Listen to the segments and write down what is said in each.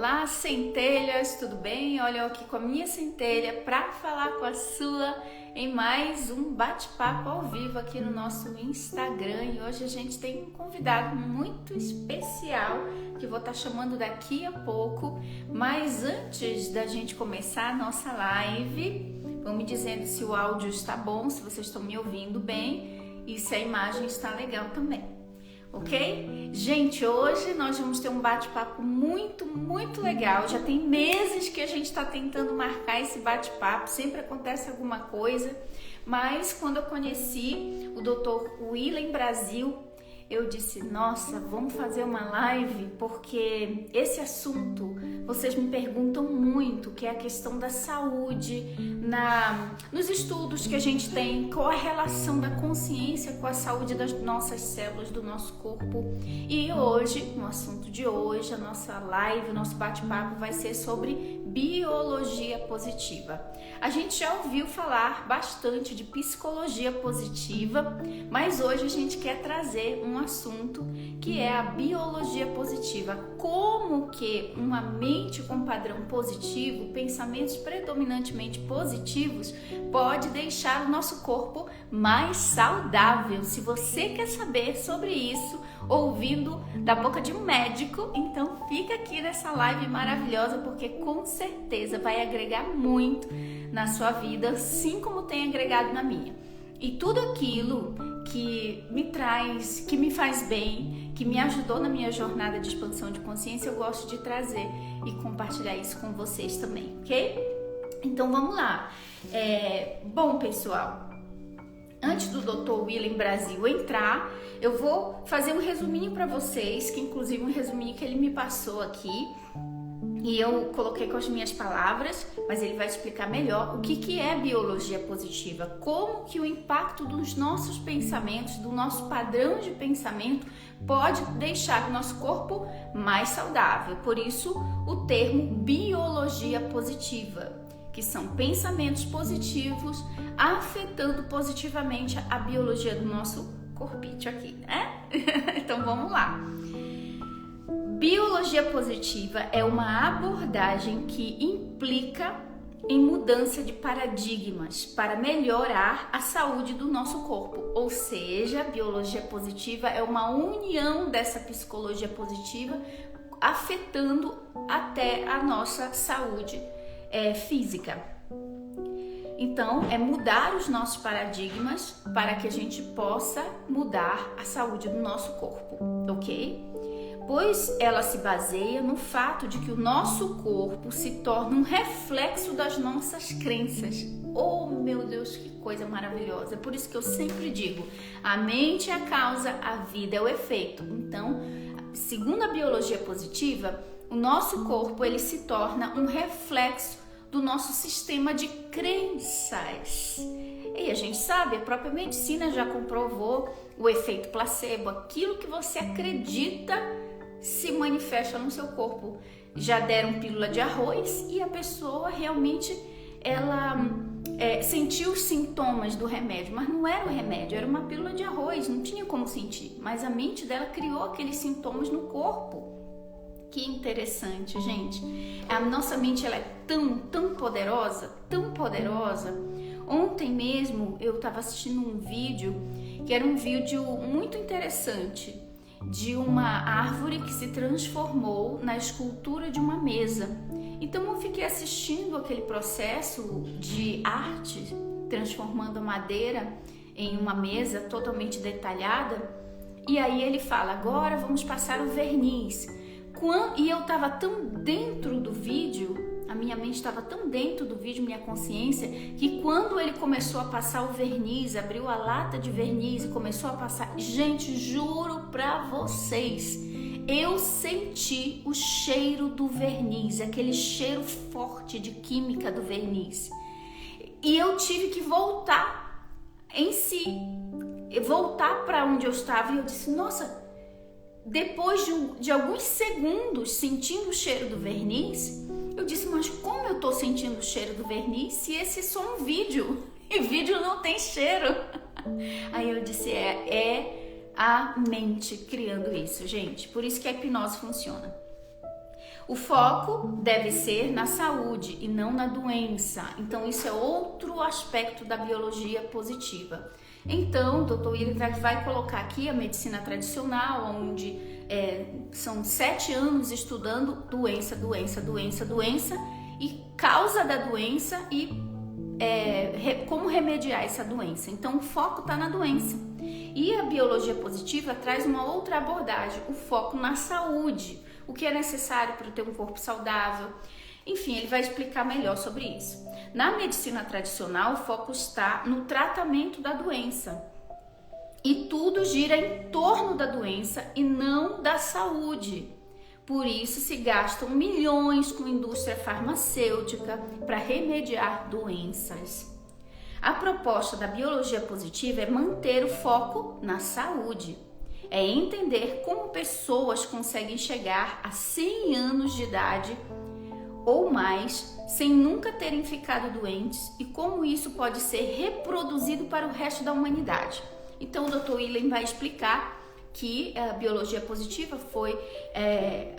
Olá, centelhas, tudo bem? Olha eu aqui com a minha centelha para falar com a sua em mais um bate-papo ao vivo aqui no nosso Instagram. E hoje a gente tem um convidado muito especial que vou estar chamando daqui a pouco. Mas antes da gente começar a nossa live, vão me dizendo se o áudio está bom, se vocês estão me ouvindo bem e se a imagem está legal também. Ok? Gente, hoje nós vamos ter um bate-papo muito legal. Já tem meses que a gente está tentando marcar esse bate-papo, sempre acontece alguma coisa, mas quando eu conheci o Dr. William Brasil, eu disse, nossa, vamos fazer uma live, porque esse assunto vocês me perguntam muito, que é a questão da saúde, nos estudos que a gente tem, qual a relação da consciência com a saúde das nossas células, do nosso corpo. E hoje, no assunto de hoje, a nossa live, o nosso bate-papo vai ser sobre biologia positiva. A gente já ouviu falar bastante de psicologia positiva, mas hoje a gente quer trazer um assunto que é a biologia positiva. Como que uma mente com padrão positivo, pensamentos predominantemente positivos, pode deixar o nosso corpo mais saudável. Se você quer saber sobre isso, ouvindo da boca de um médico, então fica aqui nessa live maravilhosa, porque com certeza vai agregar muito na sua vida, assim como tem agregado na minha. E tudo aquilo que me traz, que me faz bem, que me ajudou na minha jornada de expansão de consciência, eu gosto de trazer e compartilhar isso com vocês também, ok? Então vamos lá. Bom, pessoal, antes do Dr. William Brasil entrar, eu vou fazer um resuminho para vocês, que inclusive um resuminho que ele me passou aqui, e eu coloquei com as minhas palavras, mas ele vai explicar melhor o que é biologia positiva, como que o impacto dos nossos pensamentos, do nosso padrão de pensamento, pode deixar o nosso corpo mais saudável. Por isso, o termo biologia positiva, que são pensamentos positivos afetando positivamente a biologia do nosso corpite aqui, né? Então vamos lá. Biologia positiva é uma abordagem que implica em mudança de paradigmas para melhorar a saúde do nosso corpo. Ou seja, a biologia positiva é uma união dessa psicologia positiva afetando até a nossa saúde física. Então, é mudar os nossos paradigmas para que a gente possa mudar a saúde do nosso corpo, ok? Pois ela se baseia no fato de que o nosso corpo se torna um reflexo das nossas crenças. Oh, meu Deus, que coisa maravilhosa! Por isso que eu sempre digo, a mente é a causa, a vida é o efeito. Então, segundo a biologia positiva, o nosso corpo ele se torna um reflexo do nosso sistema de crenças. E a gente sabe, a própria medicina já comprovou o efeito placebo, aquilo que você acredita se manifesta no seu corpo. Já deram pílula de arroz e a pessoa realmente ela sentiu os sintomas do remédio, mas não era o remédio, era uma pílula de arroz, não tinha como sentir, mas a mente dela criou aqueles sintomas no corpo. Que interessante, gente. A nossa mente ela é tão poderosa, tão poderosa. Ontem mesmo eu estava assistindo um vídeo que era um vídeo muito interessante de uma árvore que se transformou na escultura de uma mesa. Então eu fiquei assistindo aquele processo de arte, transformando a madeira em uma mesa totalmente detalhada. E aí ele fala, agora vamos passar o verniz. E eu estava tão dentro do vídeo, a minha mente estava tão dentro do vídeo, minha consciência, que quando ele começou a passar o verniz, abriu a lata de verniz e começou a passar, gente, juro pra vocês, eu senti o cheiro do verniz, aquele cheiro forte de química do verniz. E eu tive que voltar em si, voltar para onde eu estava e eu disse, nossa, depois de alguns segundos sentindo o cheiro do verniz, eu disse, mas como eu tô sentindo o cheiro do verniz se esse é só um vídeo? E vídeo não tem cheiro. Aí eu disse, é a mente criando isso, gente. Por isso que a hipnose funciona. O foco deve ser na saúde e não na doença. Então, isso é outro aspecto da biologia positiva. Então, o Dr. William vai colocar aqui a medicina tradicional, onde são 7 anos estudando doença, doença, doença, doença e causa da doença e como remediar essa doença. Então, o foco está na doença. E a biologia positiva traz uma outra abordagem, o foco na saúde, o que é necessário para ter um corpo saudável. Enfim, ele vai explicar melhor sobre isso. Na medicina tradicional, o foco está no tratamento da doença. E tudo gira em torno da doença e não da saúde. Por isso se gastam milhões com a indústria farmacêutica para remediar doenças. A proposta da biologia positiva é manter o foco na saúde. É entender como pessoas conseguem chegar a 100 anos de idade ou mais sem nunca terem ficado doentes e como isso pode ser reproduzido para o resto da humanidade. Então o Dr. William vai explicar que a biologia positiva foi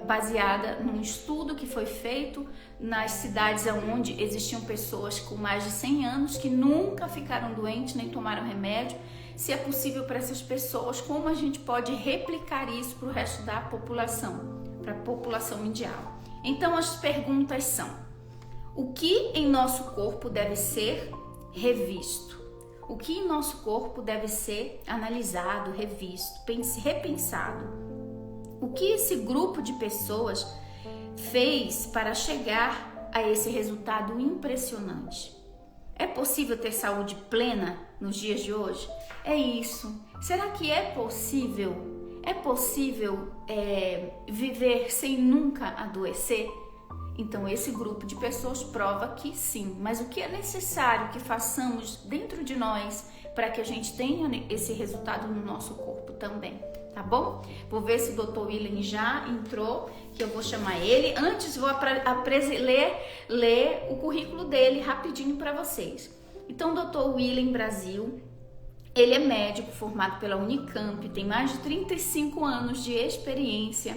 baseada num estudo que foi feito nas cidades onde existiam pessoas com mais de 100 anos que nunca ficaram doentes nem tomaram remédio. Se é possível para essas pessoas, como a gente pode replicar isso para o resto da população, para a população mundial? Então as perguntas são: o que em nosso corpo deve ser revisto? O que em nosso corpo deve ser analisado, revisto, repensado? O que esse grupo de pessoas fez para chegar a esse resultado impressionante? É possível ter saúde plena nos dias de hoje? É isso. Será que é possível? É possível viver sem nunca adoecer? Então esse grupo de pessoas prova que sim, mas o que é necessário que façamos dentro de nós para que a gente tenha esse resultado no nosso corpo também, tá bom? Vou ver se o Dr. William já entrou, que eu vou chamar ele. Antes vou ler o currículo dele rapidinho para vocês. Então o Dr. William Brasil, ele é médico formado pela Unicamp, tem mais de 35 anos de experiência,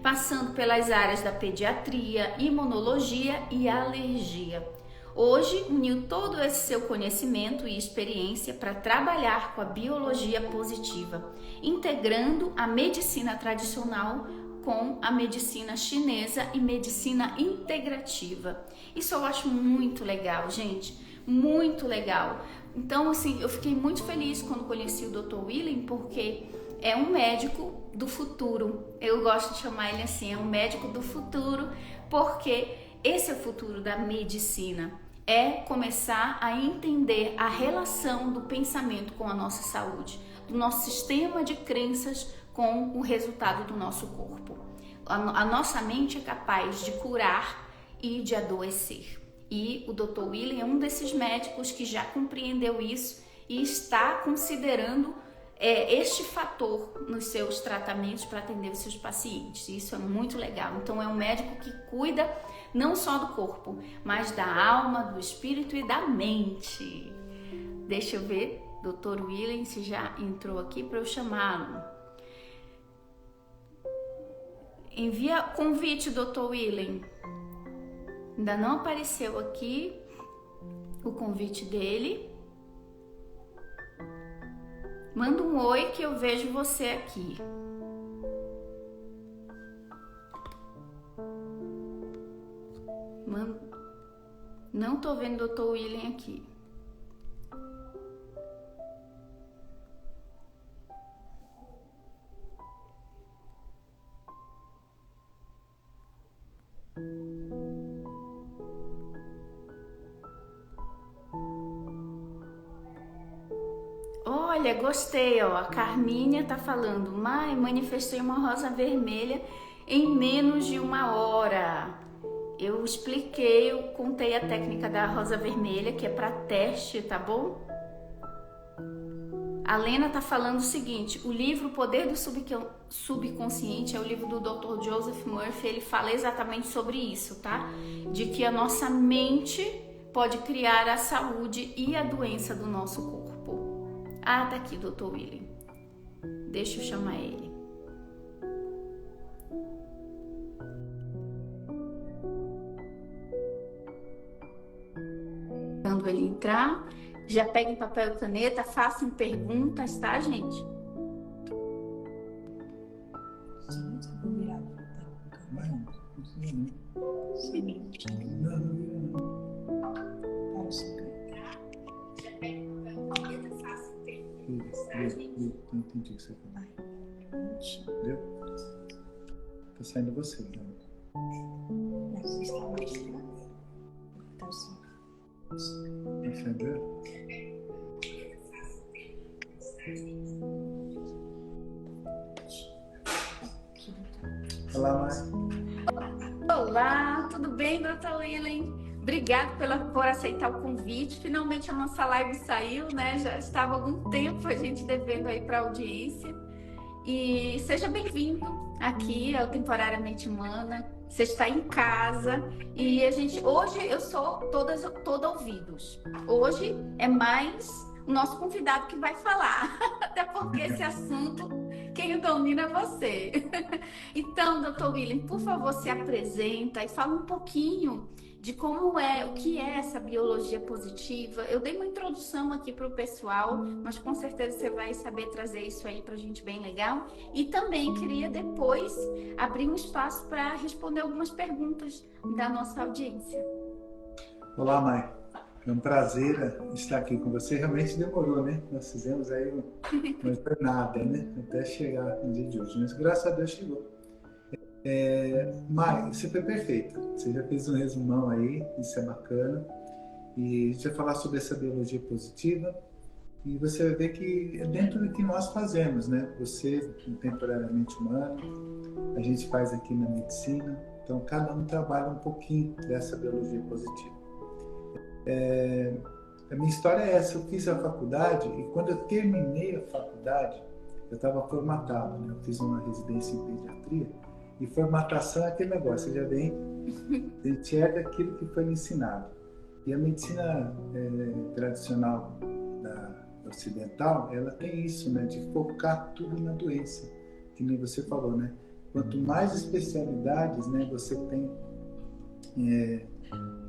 passando pelas áreas da pediatria, imunologia e alergia. Hoje, uniu todo esse seu conhecimento e experiência para trabalhar com a biologia positiva, integrando a medicina tradicional com a medicina chinesa e medicina integrativa. Isso eu acho muito legal, gente, muito legal. Então, assim, eu fiquei muito feliz quando conheci o Dr. William, porque é um médico do futuro. Eu gosto de chamar ele assim, é um médico do futuro, porque esse é o futuro da medicina. É começar a entender a relação do pensamento com a nossa saúde, do nosso sistema de crenças com o resultado do nosso corpo. A nossa mente é capaz de curar e de adoecer. E o Dr. William é um desses médicos que já compreendeu isso e está considerando este fator nos seus tratamentos para atender os seus pacientes. Isso é muito legal. Então é um médico que cuida não só do corpo, mas da alma, do espírito e da mente. Deixa eu ver, Dr. William, se já entrou aqui para eu chamá-lo. Envia convite, Dr. William. Ainda não apareceu aqui o convite dele. Manda um oi que eu vejo você aqui. Não tô vendo o Dr. William aqui. Olha, gostei, ó. A Carminha tá falando: Mai, manifestei uma rosa vermelha em menos de 1 hora. Eu expliquei, eu contei a técnica da rosa vermelha, que é para teste, tá bom? A Lena tá falando o seguinte: o livro O Poder do Subconsciente é o livro do Dr. Joseph Murphy. Ele fala exatamente sobre isso, tá? De que a nossa mente pode criar a saúde e a doença do nosso corpo. Ah, tá aqui, Dr. William. Deixa eu chamar ele. ele entrar. Já peguem papel e caneta, façam perguntas, tá, gente? Gente, eu vou virar. Sim. Já peguem papel e caneta, façam perguntas, tá, gente? Não entendi o que você falou. Entendeu? Tá saindo você, né? Mas está mais claro. Tá assim. Entendeu? Olá, Mari. Olá, tudo bem, doutor Willen? Obrigada por aceitar o convite. Finalmente a nossa live saiu, né? Já estava há algum tempo a gente devendo aí para a audiência. E seja bem-vindo aqui ao Temporariamente Humana. Você está em casa e hoje eu sou toda ouvidos. Hoje é mais o nosso convidado que vai falar, até porque esse assunto quem o domina é você. Então, doutor Willen, por favor, se apresenta e fala um pouquinho de o que é essa biologia positiva. Eu dei uma introdução aqui para o pessoal, mas com certeza você vai saber trazer isso aí para a gente bem legal. E também queria depois abrir um espaço para responder algumas perguntas da nossa audiência. Olá, Mai. É um prazer estar aqui com você. Realmente demorou, né? Nós fizemos aí uma jornada, né? Até chegar no dia de hoje. Mas graças a Deus chegou. Mai, você foi perfeita. Você já fez um resumão aí, isso é bacana. E a gente vai falar sobre essa biologia positiva. E você vai ver que é dentro do que nós fazemos, né? Você, temporariamente humano, a gente faz aqui na medicina. Então, cada um trabalha um pouquinho dessa biologia positiva. A minha história é essa. Eu fiz a faculdade e quando eu terminei a faculdade, eu estava formatado, né? Eu fiz uma residência em pediatria. E formatação é aquele negócio, você já vem, a gente herda aquilo que foi ensinado. E a medicina tradicional ocidental, ela tem isso, né, de focar tudo na doença, que nem você falou, né? Quanto mais especialidades, né, você tem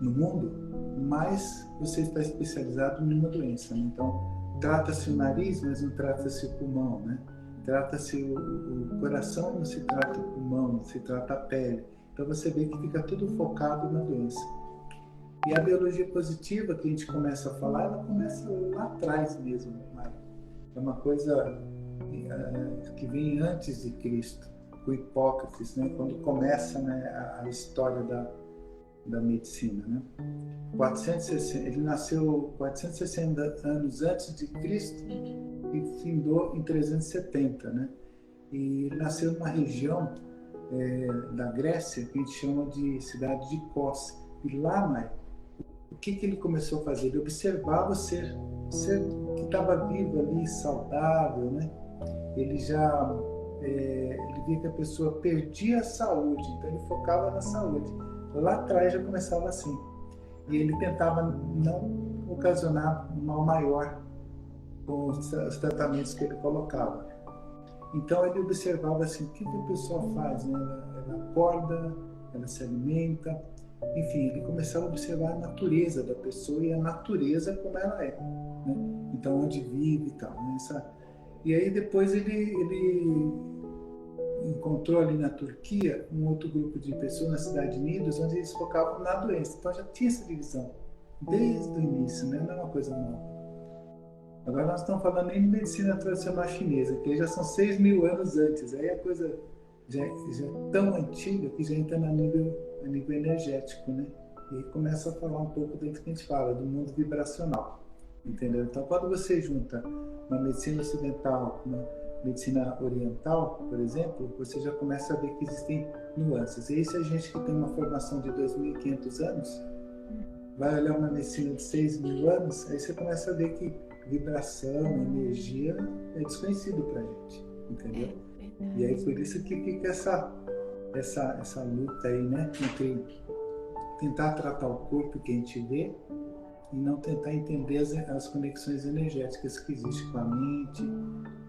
no mundo, mais você está especializado numa doença, né? Então, trata-se o nariz, mas não trata-se o pulmão, né? Trata-se o coração, não se trata o pulmão, não se trata a pele. Então você vê que fica tudo focado na doença. E a biologia positiva que a gente começa a falar, ela começa lá atrás mesmo. É uma coisa que vem antes de Cristo, com Hipócrates, né? Quando começa, né, a história da medicina, né? Ele nasceu 460 anos antes de Cristo e findou em 370, né? E ele nasceu numa região da Grécia que a gente chama de cidade de Kos. E lá, Mai, o que ele começou a fazer? Ele observava o ser que estava vivo ali, saudável, né? Ele via que a pessoa perdia a saúde, então ele focava na saúde. Lá atrás já começava assim. E ele tentava não ocasionar um mal maior com os tratamentos que ele colocava. Então ele observava assim, o que a pessoa faz, né? Ela acorda, ela se alimenta, enfim, ele começava a observar a natureza da pessoa e a natureza como ela é, né? Então onde vive e tal, né? E aí depois ele encontrou ali na Turquia um outro grupo de pessoas na cidade de Knidos, onde eles focavam na doença. Então já tinha essa divisão desde o início, né? Não é uma coisa nova. Agora nós estamos falando nem de medicina tradicional chinesa, que já são 6.000 anos antes. Aí a coisa já é tão antiga que já entra a nível energético, né? E aí começa a falar um pouco dentro que a gente fala, do mundo vibracional, entendeu? Então quando você junta uma medicina ocidental, uma medicina oriental, por exemplo, você já começa a ver que existem nuances. E aí se a gente que tem uma formação de 2.500 anos, vai olhar uma medicina de 6.000 anos, aí você começa a ver que vibração, energia é desconhecido pra gente, entendeu? E aí por isso que fica essa luta aí, né, entre tentar tratar o corpo que a gente vê e não tentar entender as conexões energéticas que existem com a mente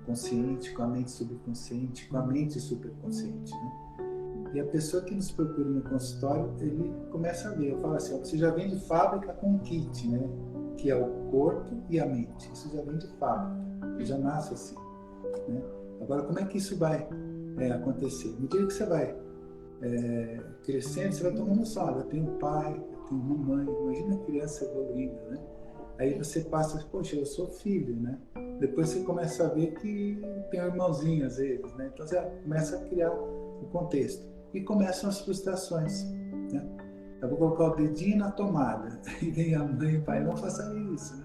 consciente, com a mente subconsciente, com a mente superconsciente, né? E a pessoa que nos procura no consultório, ele começa a ver. Eu falo assim, ó, você já vem de fábrica com um kit, né? Que é o corpo e a mente. Isso já vem de fábrica, já nasce assim, né? Agora, como é que isso vai acontecer? No dia que você vai crescendo, você vai tomando noção. Eu tenho um pai, eu tenho uma mãe. Imagina a criança evoluindo, né? Aí você passa, poxa, eu sou filho, né? Depois você começa a ver que tem um irmãozinho às vezes, né? Então você começa a criar o contexto. E começam as frustrações, né? Eu vou colocar o dedinho na tomada. E vem a mãe e o pai, não faça isso, né?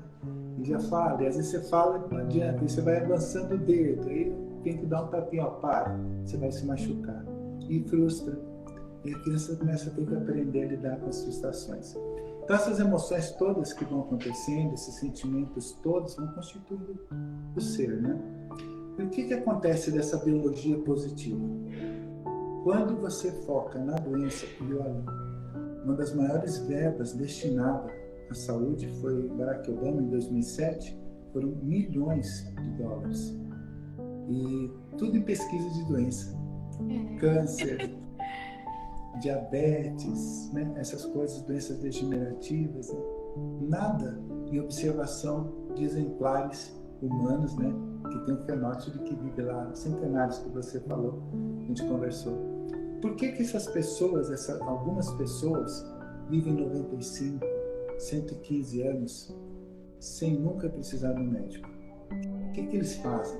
E já fala, e às vezes você fala e não adianta, e você vai avançando o dedo, aí tem que dar um tapinha, ó, para, você vai se machucar. E frustra. E a criança começa a ter que aprender a lidar com as frustrações. Então essas emoções todas que vão acontecendo, esses sentimentos todos vão constituindo o ser, né? E o que acontece dessa biologia positiva? Quando você foca na doença, e olha, uma das maiores verbas destinadas à saúde foi Barack Obama em 2007, foram milhões de dólares. E tudo em pesquisa de doença. Câncer, diabetes, né? Essas coisas, doenças degenerativas, né? Nada em observação de exemplares humanos, né? Que tem um fenótipo que vive lá, centenários que você falou, a gente conversou. Por que essas pessoas, algumas pessoas, vivem 95, 115 anos sem nunca precisar do médico? O que eles fazem?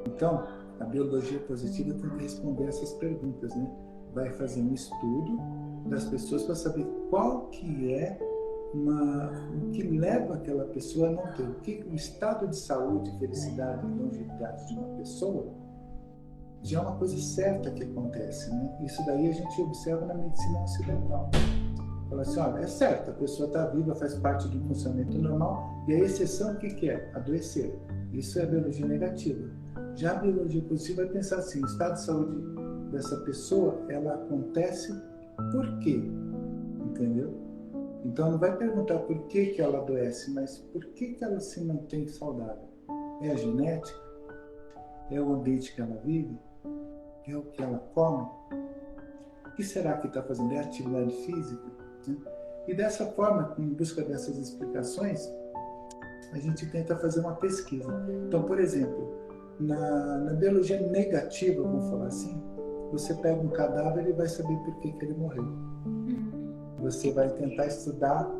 Então, a biologia positiva tem que responder essas perguntas, né? Vai fazer um estudo das pessoas para saber qual que é o que leva aquela pessoa a não ter. O estado de saúde, felicidade e longevidade de uma pessoa já é uma coisa certa que acontece, né? Isso daí a gente observa na medicina ocidental. Fala assim, olha, é certo, a pessoa está viva, faz parte do funcionamento normal, e a exceção o que é? Adoecer. Isso é a biologia negativa. Já a biologia positiva vai pensar assim, o estado de saúde dessa pessoa, ela acontece por quê? Entendeu? Então não vai perguntar por que ela adoece, mas por que ela se mantém saudável? É a genética? É o ambiente que ela vive? É o que ela come? O que será que está fazendo? É a atividade física? Né? E dessa forma, em busca dessas explicações, a gente tenta fazer uma pesquisa. Então, por exemplo, na biologia negativa, vamos falar assim, você pega um cadáver e vai saber por que ele morreu. Você vai tentar estudar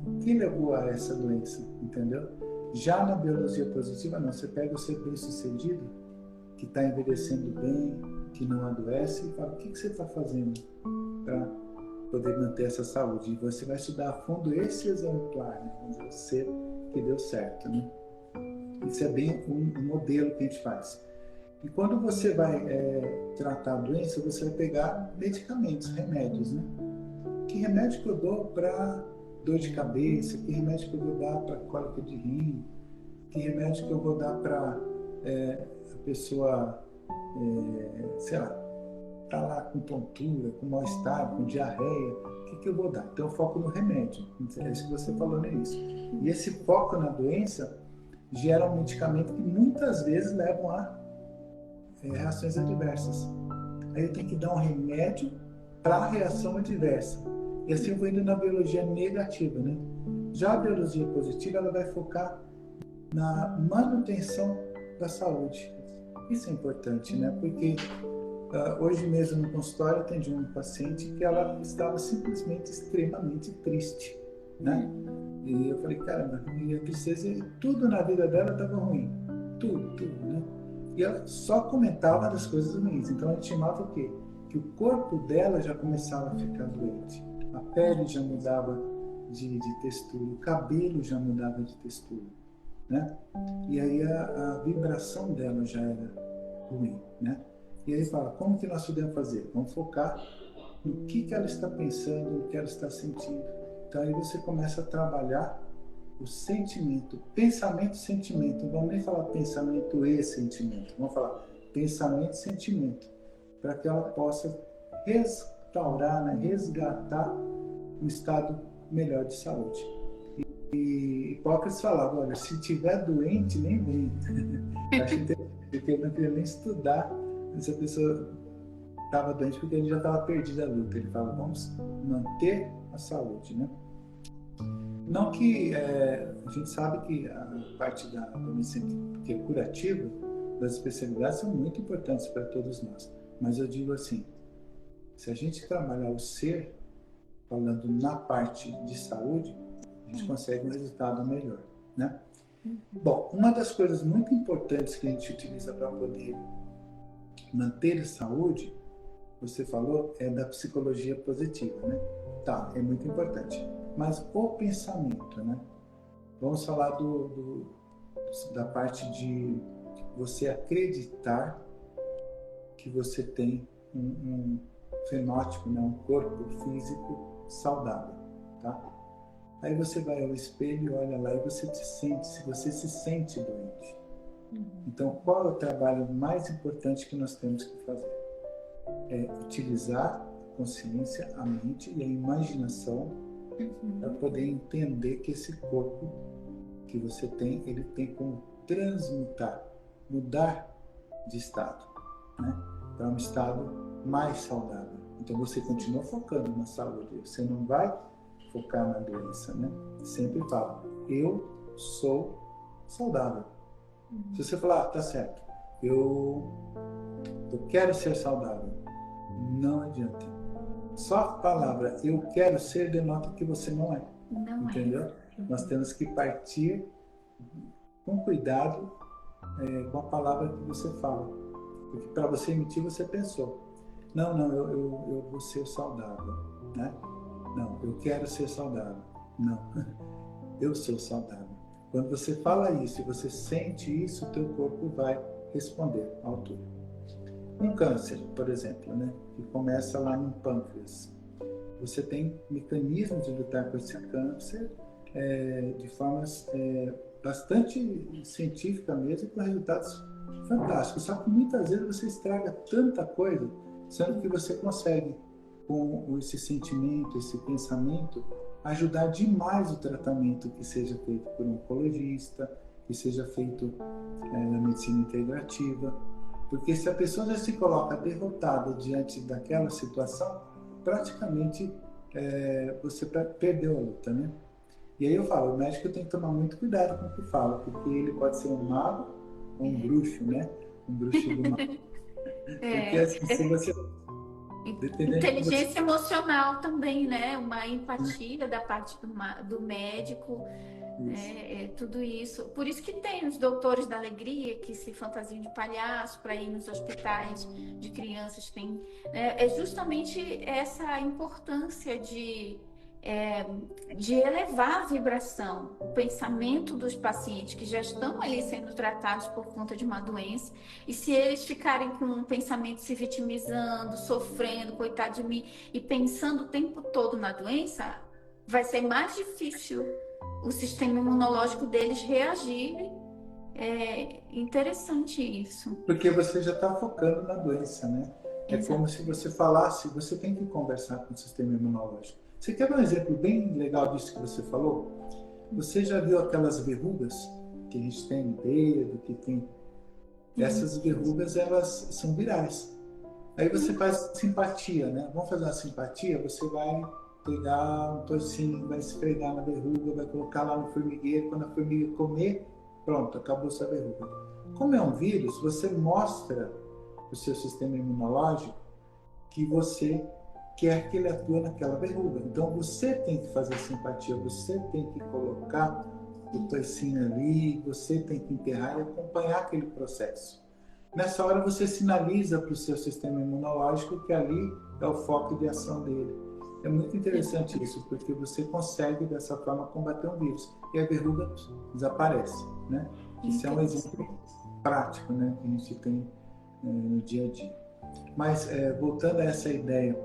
o que levou a essa doença, entendeu? Já na biologia positiva, não. Você pega o ser bem-sucedido, que está envelhecendo bem, que não adoece, e fala, o que você está fazendo para poder manter essa saúde? E você vai estudar a fundo esse exemplar, né? Vamos dizer, o ser que deu certo, né? Isso é bem um modelo que a gente faz. E quando você vai tratar a doença, você vai pegar medicamentos, remédios, né? Que remédio que eu dou para dor de cabeça? Que remédio que eu vou dar para cólica de rim? Que remédio que eu vou dar para a pessoa, sei lá, tá lá com tontura, com mal-estar, com diarreia? O que eu vou dar? Então eu foco no remédio. É isso que você falou, não é isso? E esse foco na doença gera um medicamento que muitas vezes levam a reações adversas. Aí eu tenho que dar um remédio para a reação adversa. E assim eu vou indo na biologia negativa, né? Já a biologia positiva, ela vai focar na manutenção da saúde. Isso é importante, né? Porque hoje mesmo no consultório eu atendi uma paciente que ela estava simplesmente extremamente triste, né? E eu falei, caramba, e a tristeza, tudo na vida dela estava ruim. Tudo, né? E ela só comentava das coisas ruins. Então a gente chamava o quê? Que o corpo dela já começava a ficar doente. A pele já mudava de textura, o cabelo já mudava de textura, né? E aí a vibração dela já era ruim, né? E aí fala, como que nós podemos fazer? Vamos focar no que ela está pensando, no que ela está sentindo. Então aí você começa a trabalhar o sentimento, pensamento e sentimento. Não vamos nem falar pensamento e sentimento, vamos falar pensamento e sentimento, para que ela possa restaurar, né, resgatar um estado melhor de saúde. E Hipócrates falava, olha, se tiver doente, nem vem. Acho interessante, porque eu não queria nem estudar essa pessoa estava doente porque ele já estava perdido a luta. Ele fala, vamos manter a saúde, né? Não que a gente sabe que a parte da medicina que é curativa, das especialidades são muito importantes para todos nós. Mas eu digo assim, se a gente trabalhar o ser, falando na parte de saúde, a gente consegue um resultado melhor, né? Bom, uma das coisas muito importantes que a gente utiliza para poder manter a saúde, você falou, é da psicologia positiva, né? Tá, é muito importante. Mas o pensamento, né? Vamos falar da parte de você acreditar que você tem um fenótipo, né? Um corpo físico saudável, tá? Aí você vai ao espelho, olha lá e você se sente doente. Então, qual é o trabalho mais importante que nós temos que fazer? É utilizar a consciência, a mente e a imaginação para poder entender que esse corpo que você tem, ele tem como transmutar, mudar de estado, né? Para um estado mais saudável. Então você continua focando na saúde, você não vai focar na doença, né? Sempre fala, eu sou saudável. Se você falar, tá certo, eu quero ser saudável, não adianta. Só a palavra eu quero ser denota que você não é. Não entendeu? É. Nós temos que partir com cuidado com a palavra que você fala. Porque para você emitir, você pensou. Não, eu vou ser saudável, né? Não, eu quero ser saudável. Não, eu sou saudável. Quando você fala isso e você sente isso, o teu corpo vai responder à altura. Um câncer, por exemplo, né, que começa lá no pâncreas. Você tem mecanismos de lutar com esse câncer de formas bastante científicas mesmo, com resultados fantásticos. Só que muitas vezes você estraga tanta coisa, sendo que você consegue, com esse sentimento, esse pensamento, ajudar demais o tratamento que seja feito por um oncologista, que seja feito na medicina integrativa. Porque se a pessoa já se coloca derrotada diante daquela situação, praticamente você perdeu a luta, né? E aí eu falo, o médico tem que tomar muito cuidado com o que fala, porque ele pode ser um mago ou um bruxo, né? Um bruxo do mal. Porque assim, se você... Inteligência emocional também, né? Uma empatia da parte do médico. Tudo isso. Por isso que tem os doutores da alegria que se fantasiam de palhaço para ir nos hospitais de crianças. É justamente essa importância de elevar a vibração, o pensamento dos pacientes que já estão ali sendo tratados por conta de uma doença. E se eles ficarem com um pensamento se vitimizando, sofrendo, coitado de mim, e pensando o tempo todo na doença, vai ser mais difícil o sistema imunológico deles reagir. É interessante isso. Porque você já está focando na doença, né? Exato. Como se você falasse, você tem que conversar com o sistema imunológico. Você quer dar um exemplo bem legal disso que você falou? Você já viu aquelas verrugas que a gente tem no dedo, que tem... Essas verrugas, elas são virais. Aí você faz simpatia, né? Vamos fazer uma simpatia? Você vai pegar um toicinho, vai esfregar na verruga, vai colocar lá no formigueiro, quando a formiga comer, pronto, acabou sua verruga. Como é um vírus, você mostra o seu sistema imunológico que você quer que ele atue naquela verruga. Então você tem que fazer simpatia, você tem que colocar o toicinho ali, você tem que enterrar e acompanhar aquele processo. Nessa hora você sinaliza para o seu sistema imunológico que ali é o foco de ação dele. É muito interessante isso, porque você consegue dessa forma combater um vírus e a verruga desaparece, né? Isso é um exemplo prático, né, que a gente tem no dia a dia. Mas voltando a essa ideia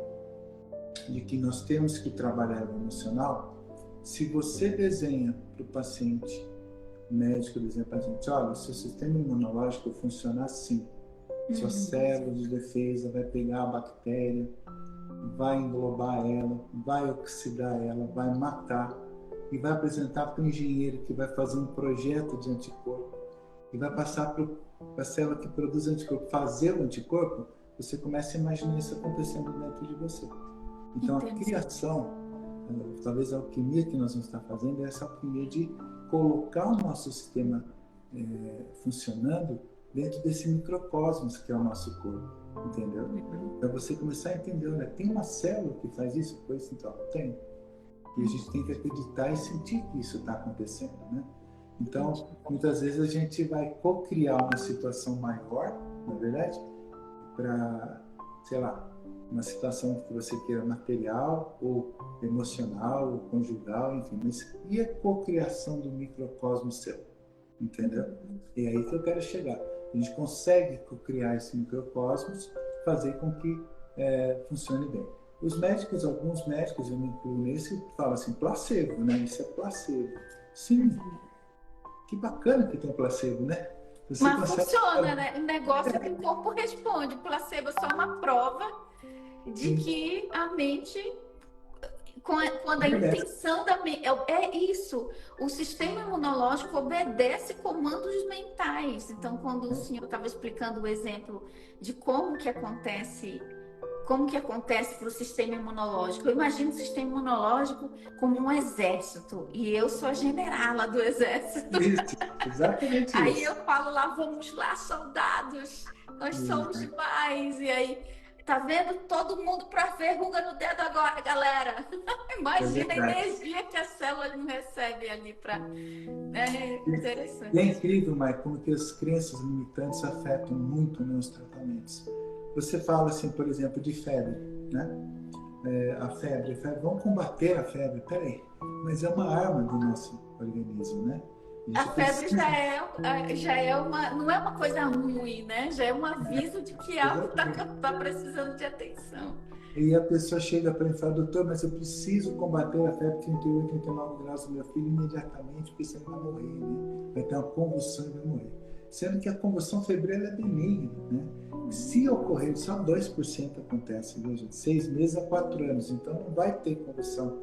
de que nós temos que trabalhar o emocional, se você desenha para o paciente, o médico desenha para a gente, olha, o seu sistema imunológico funciona assim, suas células de defesa vai pegar a bactéria, vai englobar ela, vai oxidar ela, vai matar e vai apresentar para o engenheiro que vai fazer um projeto de anticorpo e vai passar para a célula que produz anticorpo fazer o anticorpo, você começa a imaginar isso acontecendo dentro de você. Então, a criação, talvez a alquimia que nós vamos estar fazendo, é essa alquimia de colocar o nosso sistema funcionando dentro desse microcosmos que é o nosso corpo, entendeu? Para você começar a entender, olha, tem uma célula que faz isso? Pois então, tem. E a gente tem que acreditar e sentir que isso está acontecendo, né? Então, muitas vezes a gente vai co-criar uma situação maior, na verdade, para, sei lá, uma situação que você queira material, ou emocional, ou conjugal, enfim, mas e a co-criação do microcosmo seu, entendeu? E é aí que eu quero chegar. A gente consegue co-criar esse microcosmos, fazer com que funcione bem. Os médicos, alguns médicos, eu me incluo nesse, falam assim, placebo, né? Isso é placebo. Sim, que bacana que tem placebo, né? Você Mas consegue... funciona, né? O negócio é que o corpo responde. Placebo é só uma prova de que a mente, quando a intenção da mente... É isso. O sistema imunológico obedece comandos mentais. Então, quando o senhor estava explicando o exemplo de como que acontece para o sistema imunológico. Eu imagino o sistema imunológico como um exército, e eu sou a generala do exército. Isso, exatamente isso. Aí eu falo lá, vamos lá, soldados, nós somos demais. E aí, tá vendo? Todo mundo para verruga no dedo agora, galera. Imagina a energia que a célula não recebe ali para... É interessante. E é incrível, Maia, como que as crenças limitantes afetam muito nos tratamentos. Você fala assim, por exemplo, de febre, né? A febre, vamos combater a febre. Peraí, mas é uma arma do nosso organismo, né? A febre já é uma, não é uma coisa ruim, né? Já é um aviso de que algo está precisando de atenção. E a pessoa chega para mim e fala, doutor, mas eu preciso combater a febre 38, 39 graus do meu filho imediatamente, porque senão vai morrer, né? Vai ter uma convulsão e vai morrer. Sendo que a convulsão febril é benigna, né? Se ocorrer, só 2% acontece, viu, gente? 6 meses a 4 anos, então não vai ter convulsão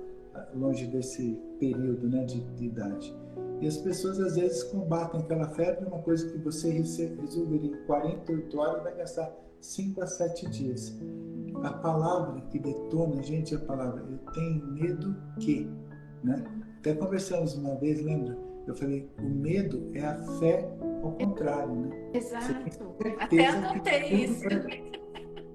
longe desse período, né, de idade. E as pessoas às vezes combatem aquela febre, uma coisa que você resolveria em 48 horas, vai gastar 5 a 7 dias. A palavra que detona, gente, é a palavra eu tenho medo que, né? Até conversamos uma vez, lembra? Eu falei, o medo é a fé ao contrário, né? Exato. Até anotei isso.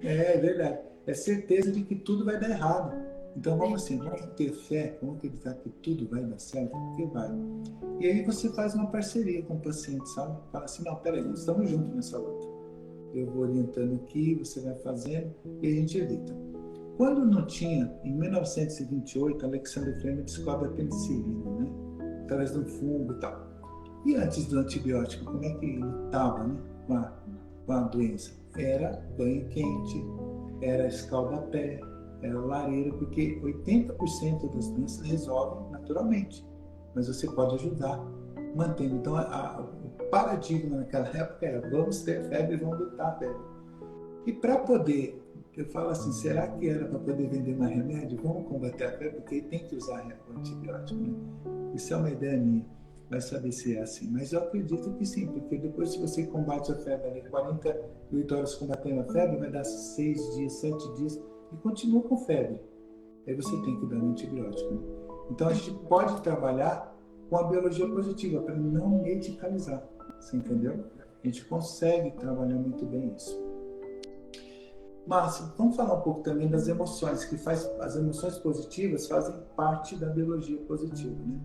É verdade. É certeza de que tudo vai dar errado. Então vamos assim, vamos ter fé, vamos acreditar que tudo vai dar certo, porque vai. E aí você faz uma parceria com o paciente, sabe? Fala assim, não, peraí, nós estamos juntos nessa luta. Eu vou orientando aqui, você vai fazendo, e a gente evita. Quando não tinha, em 1928, Alexander Fleming descobre a penicilina, né? Através de um fungo e tal. E antes do antibiótico, como é que ele estava, né, com a doença? Era banho quente, era escalda-pé, era lareira, porque 80% das doenças resolvem naturalmente, mas você pode ajudar mantendo. Então, o paradigma naquela época era vamos ter febre e vamos lutar a febre. E para poder, eu falo assim, será que era para poder vender mais remédio? Vamos combater a febre, porque tem que usar o antibiótico, né? Isso é uma ideia minha. Vai saber se é assim, mas eu acredito que sim, porque depois se você combate a febre ali, 48 horas combatendo a febre, vai dar 6 dias, 7 dias e continua com febre. Aí você tem que dar um antibiótico, né? Então a gente pode trabalhar com a biologia positiva para não medicalizar, você entendeu? A gente consegue trabalhar muito bem isso. Mas vamos falar um pouco também das emoções, as emoções positivas fazem parte da biologia positiva, né?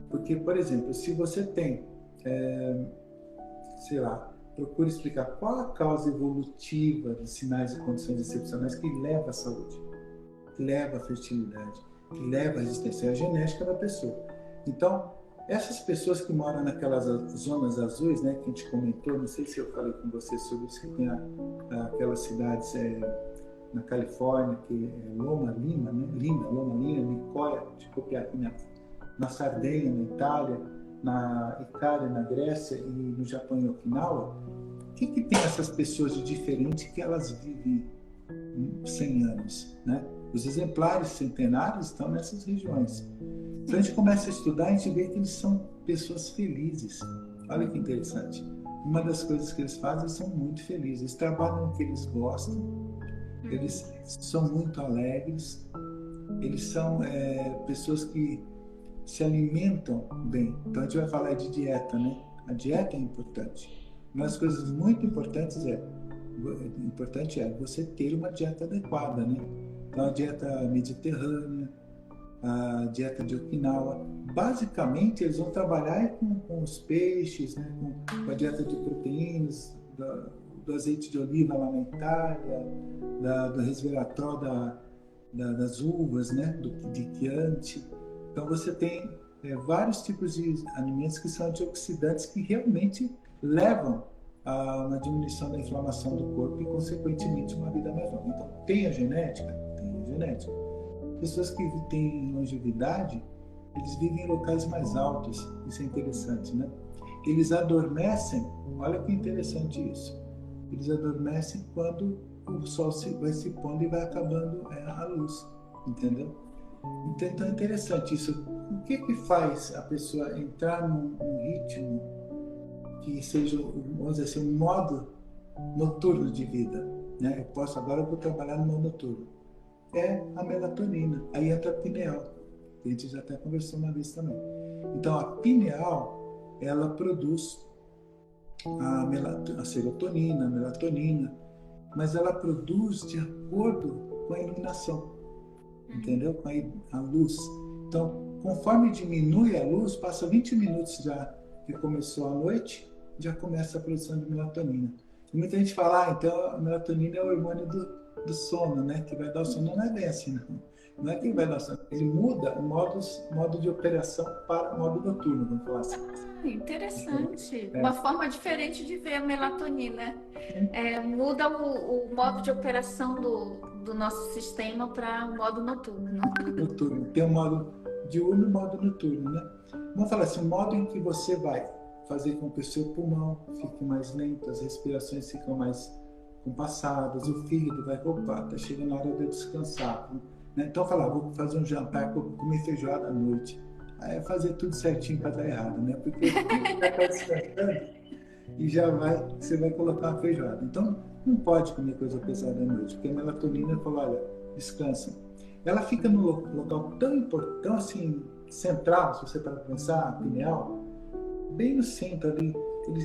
Porque, por exemplo, se você tem, sei lá, procura explicar qual a causa evolutiva de sinais e condições excepcionais que leva à saúde, que leva à fertilidade, que leva à resistência, é a genética da pessoa. Então, essas pessoas que moram naquelas zonas azuis, né, que a gente comentou, não sei se eu falei com você sobre isso, que tem aquelas cidades na Califórnia, que é Loma Lima, né? Loma Lima, Nicoya, de Copiapó, na Sardenha, na Itália, na Icária, na Grécia e no Japão e Okinawa. O que tem essas pessoas de diferente que elas vivem 100 anos, né? Os exemplares centenários estão nessas regiões. Então a gente começa a estudar, a gente vê que eles são pessoas felizes. Olha que interessante. Uma das coisas que eles fazem, são muito felizes. Eles trabalham no que eles gostam, Eles são muito alegres, eles são pessoas que se alimentam bem. Então a gente vai falar de dieta, né? A dieta é importante. Uma das coisas muito importante é você ter uma dieta adequada, né? Então a dieta mediterrânea, a dieta de Okinawa, basicamente eles vão trabalhar com os peixes, né? com a dieta de proteínas, do azeite de oliva lá na Itália, do resveratrol das uvas, né? de Chianti. Então você tem vários tipos de alimentos que são antioxidantes que realmente levam a uma diminuição da inflamação do corpo e, consequentemente, uma vida mais longa. Então, tem a genética? Tem a genética. Pessoas que têm longevidade, eles vivem em locais mais altos. Isso é interessante, né? Eles adormecem, olha que interessante isso. Eles adormecem quando o sol vai se pondo e vai acabando a luz, entendeu? Então é interessante isso. O que faz a pessoa entrar num ritmo que seja, vamos dizer assim, um modo noturno de vida, né? Agora eu vou trabalhar no modo noturno. É a melatonina. Aí entra a pineal, que a gente já até conversou uma vez também. Então a pineal, ela produz a serotonina, a melatonina, mas ela produz de acordo com a iluminação, entendeu? Com a luz. Então, conforme diminui a luz, passa 20 minutos já que começou a noite, já começa a produção de melatonina. E muita gente fala, então a melatonina é o hormônio do sono, né? Que vai dar o sono. Não é bem assim, não. Não é que ele vai dar o sono. Ele muda o modo de operação para o modo noturno, vamos falar assim. Interessante. Uma forma diferente de ver a melatonina. Muda o modo de operação do nosso sistema para o modo noturno. Noturno. Tem o modo diurno e o modo noturno, né? Vamos falar assim, o modo em que você vai fazer com que o seu pulmão fique mais lento, as respirações ficam mais compassadas, o fígado vai roubar, está chegando a hora de eu descansar. Né? Então, falar, vou fazer um jantar, comer feijoada à noite. Aí é fazer tudo certinho para dar errado, né? Porque você vai estar descansando e você vai colocar uma feijoada. Então, não pode comer coisa pesada à noite, porque a melatonina fala, olha, descansa. Ela fica no local tão assim, central, se você para pensar, a pineal, bem no centro ali.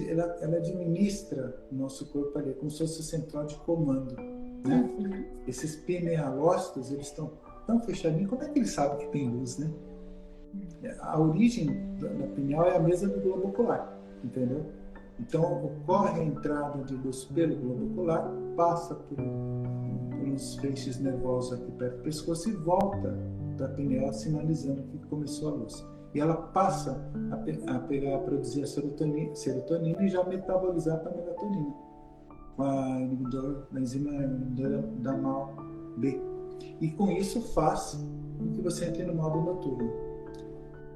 Ela administra o nosso corpo ali, como se fosse o central de comando, né? Esses pinealócitos, eles estão tão fechadinhos, como é que eles sabem que tem luz, né? A origem da pineal é a mesma do globo ocular, entendeu? Então, ocorre a entrada de luz pelo globo ocular, passa por uns feixes nervosos aqui perto do pescoço e volta para a pineal, sinalizando que começou a luz. E ela passa a produzir a serotonina e já metabolizar para a melatonina, com a enzima inibidora da MAO-B. E com isso faz com que você entre no modo noturno.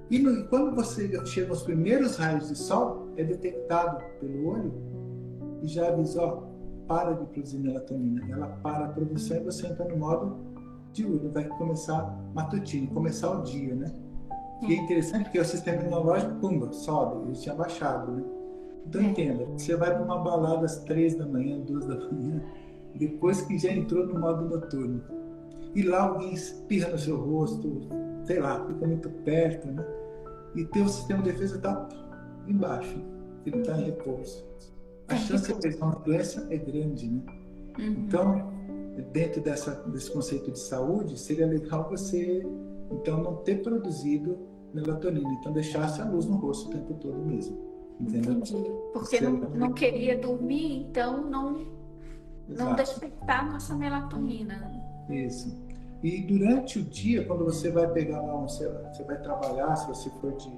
E quando você chega aos primeiros raios de sol, é detectado pelo olho e já avisa, para de produzir melatonina. Ela para a produção e você entra no modo diurno, vai começar matutino, começar o dia, né? E é interessante porque o sistema imunológico, pumba, sobe, ele tinha baixado, né? Então entenda, você vai para uma balada às 3 da manhã, 2 da manhã, depois que já entrou no modo noturno. E lá alguém espirra no seu rosto, sei lá, fica muito perto, né? E teu sistema de defesa está embaixo, ele está em repouso. A chance de pegar uma doença é grande, né? Então, dentro desse conceito de saúde, seria legal você, então, não ter produzido melatonina, então deixasse a luz no rosto o tempo todo mesmo, entendeu? Entendi. Porque não queria dormir, então não despertar nossa melatonina. Isso. E durante o dia, quando você vai pegar lá, você vai trabalhar, se você for de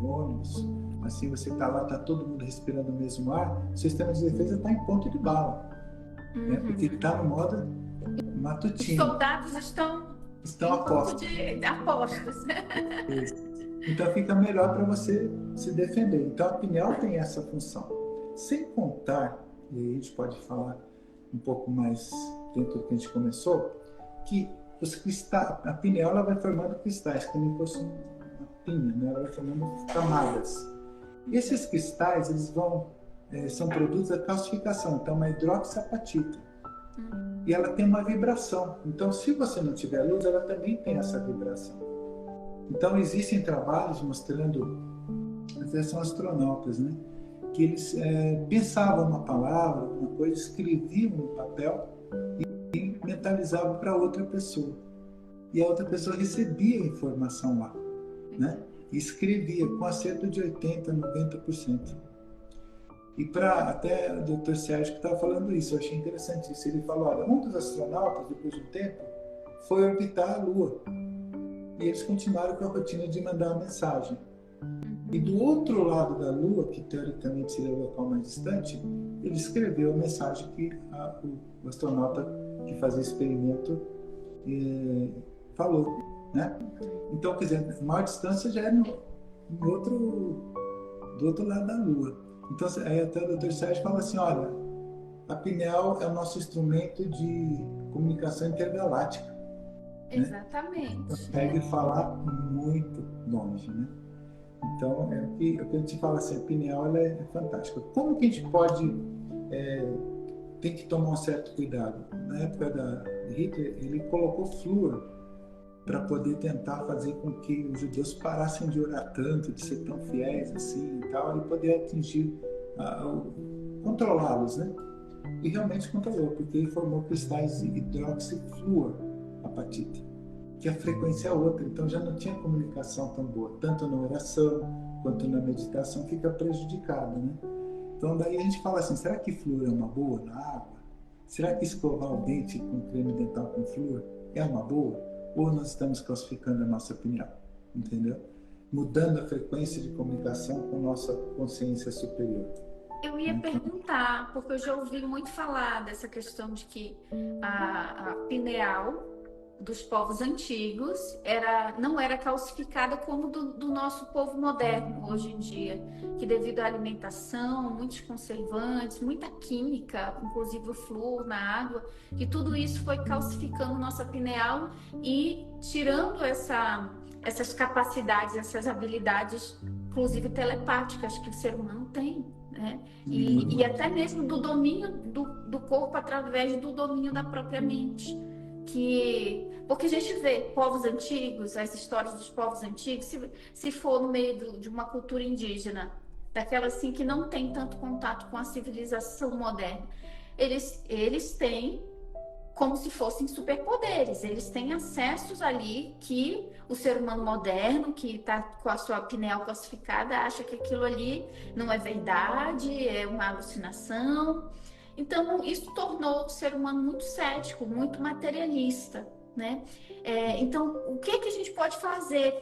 ônibus, assim, você está lá, está todo mundo respirando o mesmo ar, o sistema de defesa está em ponto de bala, né? Porque ele está no modo matutino. Os soldados estão a postos. Então fica melhor para você se defender. Então a pineal tem essa função. Sem contar, e aí a gente pode falar um pouco mais dentro do que a gente começou, que os cristais, a pineal ela vai formando cristais, como se fosse uma pinha, né? Ela vai formando camadas. E esses cristais, eles são produtos da calcificação, então uma hidroxiapatita. e ela tem uma vibração. Então, se você não tiver luz, ela também tem essa vibração. Então, existem trabalhos mostrando, até são astronautas, né? Que eles pensavam uma palavra, uma coisa, escreviam no papel e mentalizavam para outra pessoa. E a outra pessoa recebia a informação lá, né? E escrevia com acerto de 80%, 90%. E até o Dr. Sérgio que estava falando isso, eu achei interessante isso. Ele falou, olha, um dos astronautas, depois de um tempo, foi orbitar a Lua. E eles continuaram com a rotina de mandar a mensagem. E do outro lado da Lua, que teoricamente seria o local mais distante, ele escreveu a mensagem que o astronauta que fazia o experimento falou, né? Então, quer dizer, maior distância já é do outro lado da Lua. Então, aí até o Dr. Sérgio fala assim, olha, a pineal é o nosso instrumento de comunicação intergaláctica. Exatamente. Né? Consegue falar muito longe, né? Então, é o que a gente fala assim, a pineal ela é fantástica. Como que a gente pode... tem que tomar um certo cuidado. Na época de Hitler, ele colocou flúor para poder tentar fazer com que os judeus parassem de orar tanto, de ser tão fiéis assim e tal, e poder atingir, controlá-los, né? E realmente controlou, porque ele formou cristais de hidroxifluoroapatita, que a frequência é outra, então já não tinha comunicação tão boa, tanto na oração quanto na meditação fica prejudicado, né? Então daí a gente fala assim, será que flúor é uma boa na água? Será que escovar o dente com creme dental com flúor é uma boa? Ou nós estamos classificando a nossa opinião, entendeu? Mudando a frequência de comunicação com nossa consciência superior. Eu ia perguntar, porque eu já ouvi muito falar dessa questão de que a pineal dos povos antigos não era calcificada como do nosso povo moderno hoje em dia, que devido à alimentação, muitos conservantes, muita química, inclusive o flúor na água, que tudo isso foi calcificando nossa pineal e tirando essas capacidades, essas habilidades, inclusive telepáticas que o ser humano tem, né? E até mesmo do domínio do corpo através do domínio da própria mente. Porque a gente vê povos antigos, as histórias dos povos antigos, se for no meio de uma cultura indígena, daquela assim que não tem tanto contato com a civilização moderna, eles têm como se fossem superpoderes, eles têm acessos ali que o ser humano moderno, que está com a sua pineal calcificada, acha que aquilo ali não é verdade, é uma alucinação. Então, isso tornou o ser humano muito cético, muito materialista, né? Então, o que a gente pode fazer,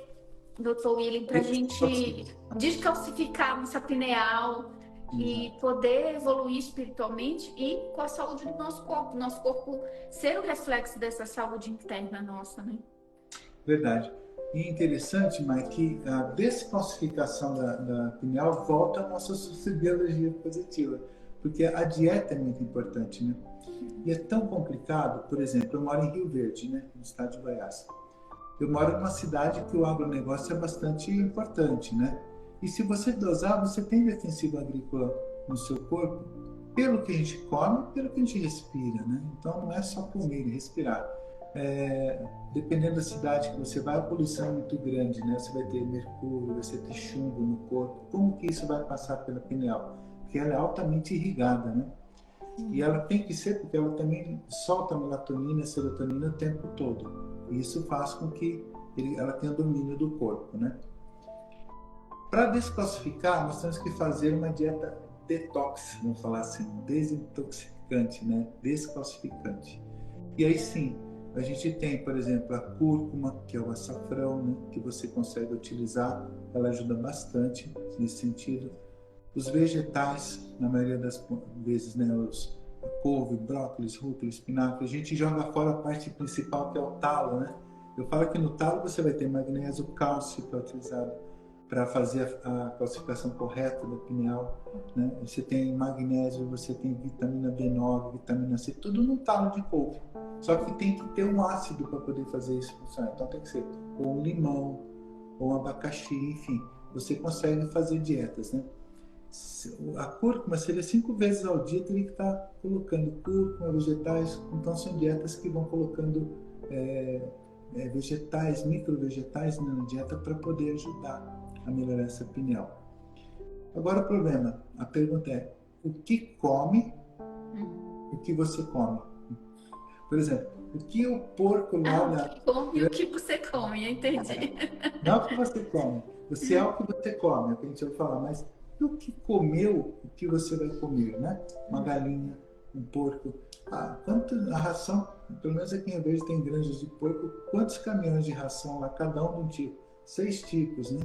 Dr. William, para a gente descalcificar nossa pineal e poder evoluir espiritualmente e com a saúde do nosso corpo ser o reflexo dessa saúde interna nossa, né? Verdade. E interessante, Mai, que a descalcificação da pineal volta à nossa sociobiologia positiva. Porque a dieta é muito importante, né? E é tão complicado, por exemplo, eu moro em Rio Verde, né? No estado de Goiás. Eu moro numa cidade que o agronegócio é bastante importante, né? E se você dosar, você tem defensivo agrícola no seu corpo, pelo que a gente come, pelo que a gente respira, né? Então não é só comer e respirar. Dependendo da cidade que você vai, a poluição é muito grande, né? Você vai ter mercúrio, você vai ter chumbo no corpo. Como que isso vai passar pela pineal? Porque ela é altamente irrigada, né? E ela tem que ser, porque ela também solta melatonina e serotonina o tempo todo. E isso faz com que ela tenha domínio do corpo, né? Para descalcificar, nós temos que fazer uma dieta detox, vamos falar assim, desintoxicante, né? Descalcificante. E aí sim, a gente tem, por exemplo, a cúrcuma, que é o açafrão, né? Que você consegue utilizar, ela ajuda bastante nesse sentido. Os vegetais, na maioria das vezes, né, couve, brócolis, rúcula, espinafre, a gente joga fora a parte principal, que é o talo, né? Eu falo que no talo você vai ter magnésio, cálcio, que é utilizado para fazer a calcificação correta da pineal, né? Você tem magnésio, você tem vitamina B9, vitamina C, tudo no talo de couve. Só que tem que ter um ácido para poder fazer isso funcionar. Então tem que ser ou um limão, ou um abacaxi, enfim. Você consegue fazer dietas, né? A cúrcuma seria 5 vezes ao dia, teria que estar colocando cúrcuma, vegetais. Então são dietas que vão colocando vegetais, microvegetais na dieta para poder ajudar a melhorar essa pineal. Agora o problema, a pergunta é, o que come, o que você come? Por exemplo, o que o porco lá O que come e o que você come, eu entendi. Não o que você come, você é o que você come, é o que a gente vai falar, mas o que comeu, o que você vai comer, né? Uma galinha, um porco. A ração, pelo menos aqui em Verde tem granjas de porco, quantos caminhões de ração lá, cada um de um tipo? 6 tipos, né?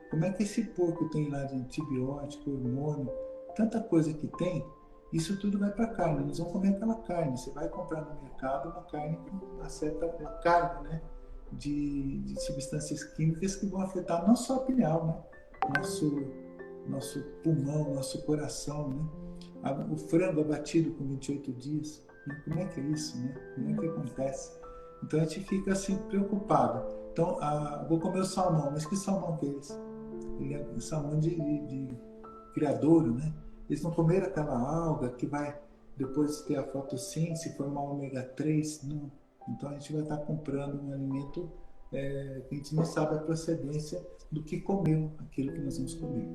Como é que esse porco tem lá de antibiótico, hormônio, tanta coisa que tem, isso tudo vai para a carne, eles vão comer aquela carne. Você vai comprar no mercado uma carne com uma certa carga, né? De substâncias químicas que vão afetar não só a pineal, né? Nosso pulmão, nosso coração, né? O frango abatido com 28 dias, né? Como é que é isso, né? Como é que acontece? Então a gente fica assim preocupado. Então, vou comer o salmão, mas que salmão que é esse? Ele é um salmão de criadouro, né? Eles não comeram aquela alga que vai depois ter a fotossíntese, formar ômega 3, não. Então a gente vai estar comprando um alimento que a gente não sabe a procedência do que comeu, aquilo que nós vamos comer.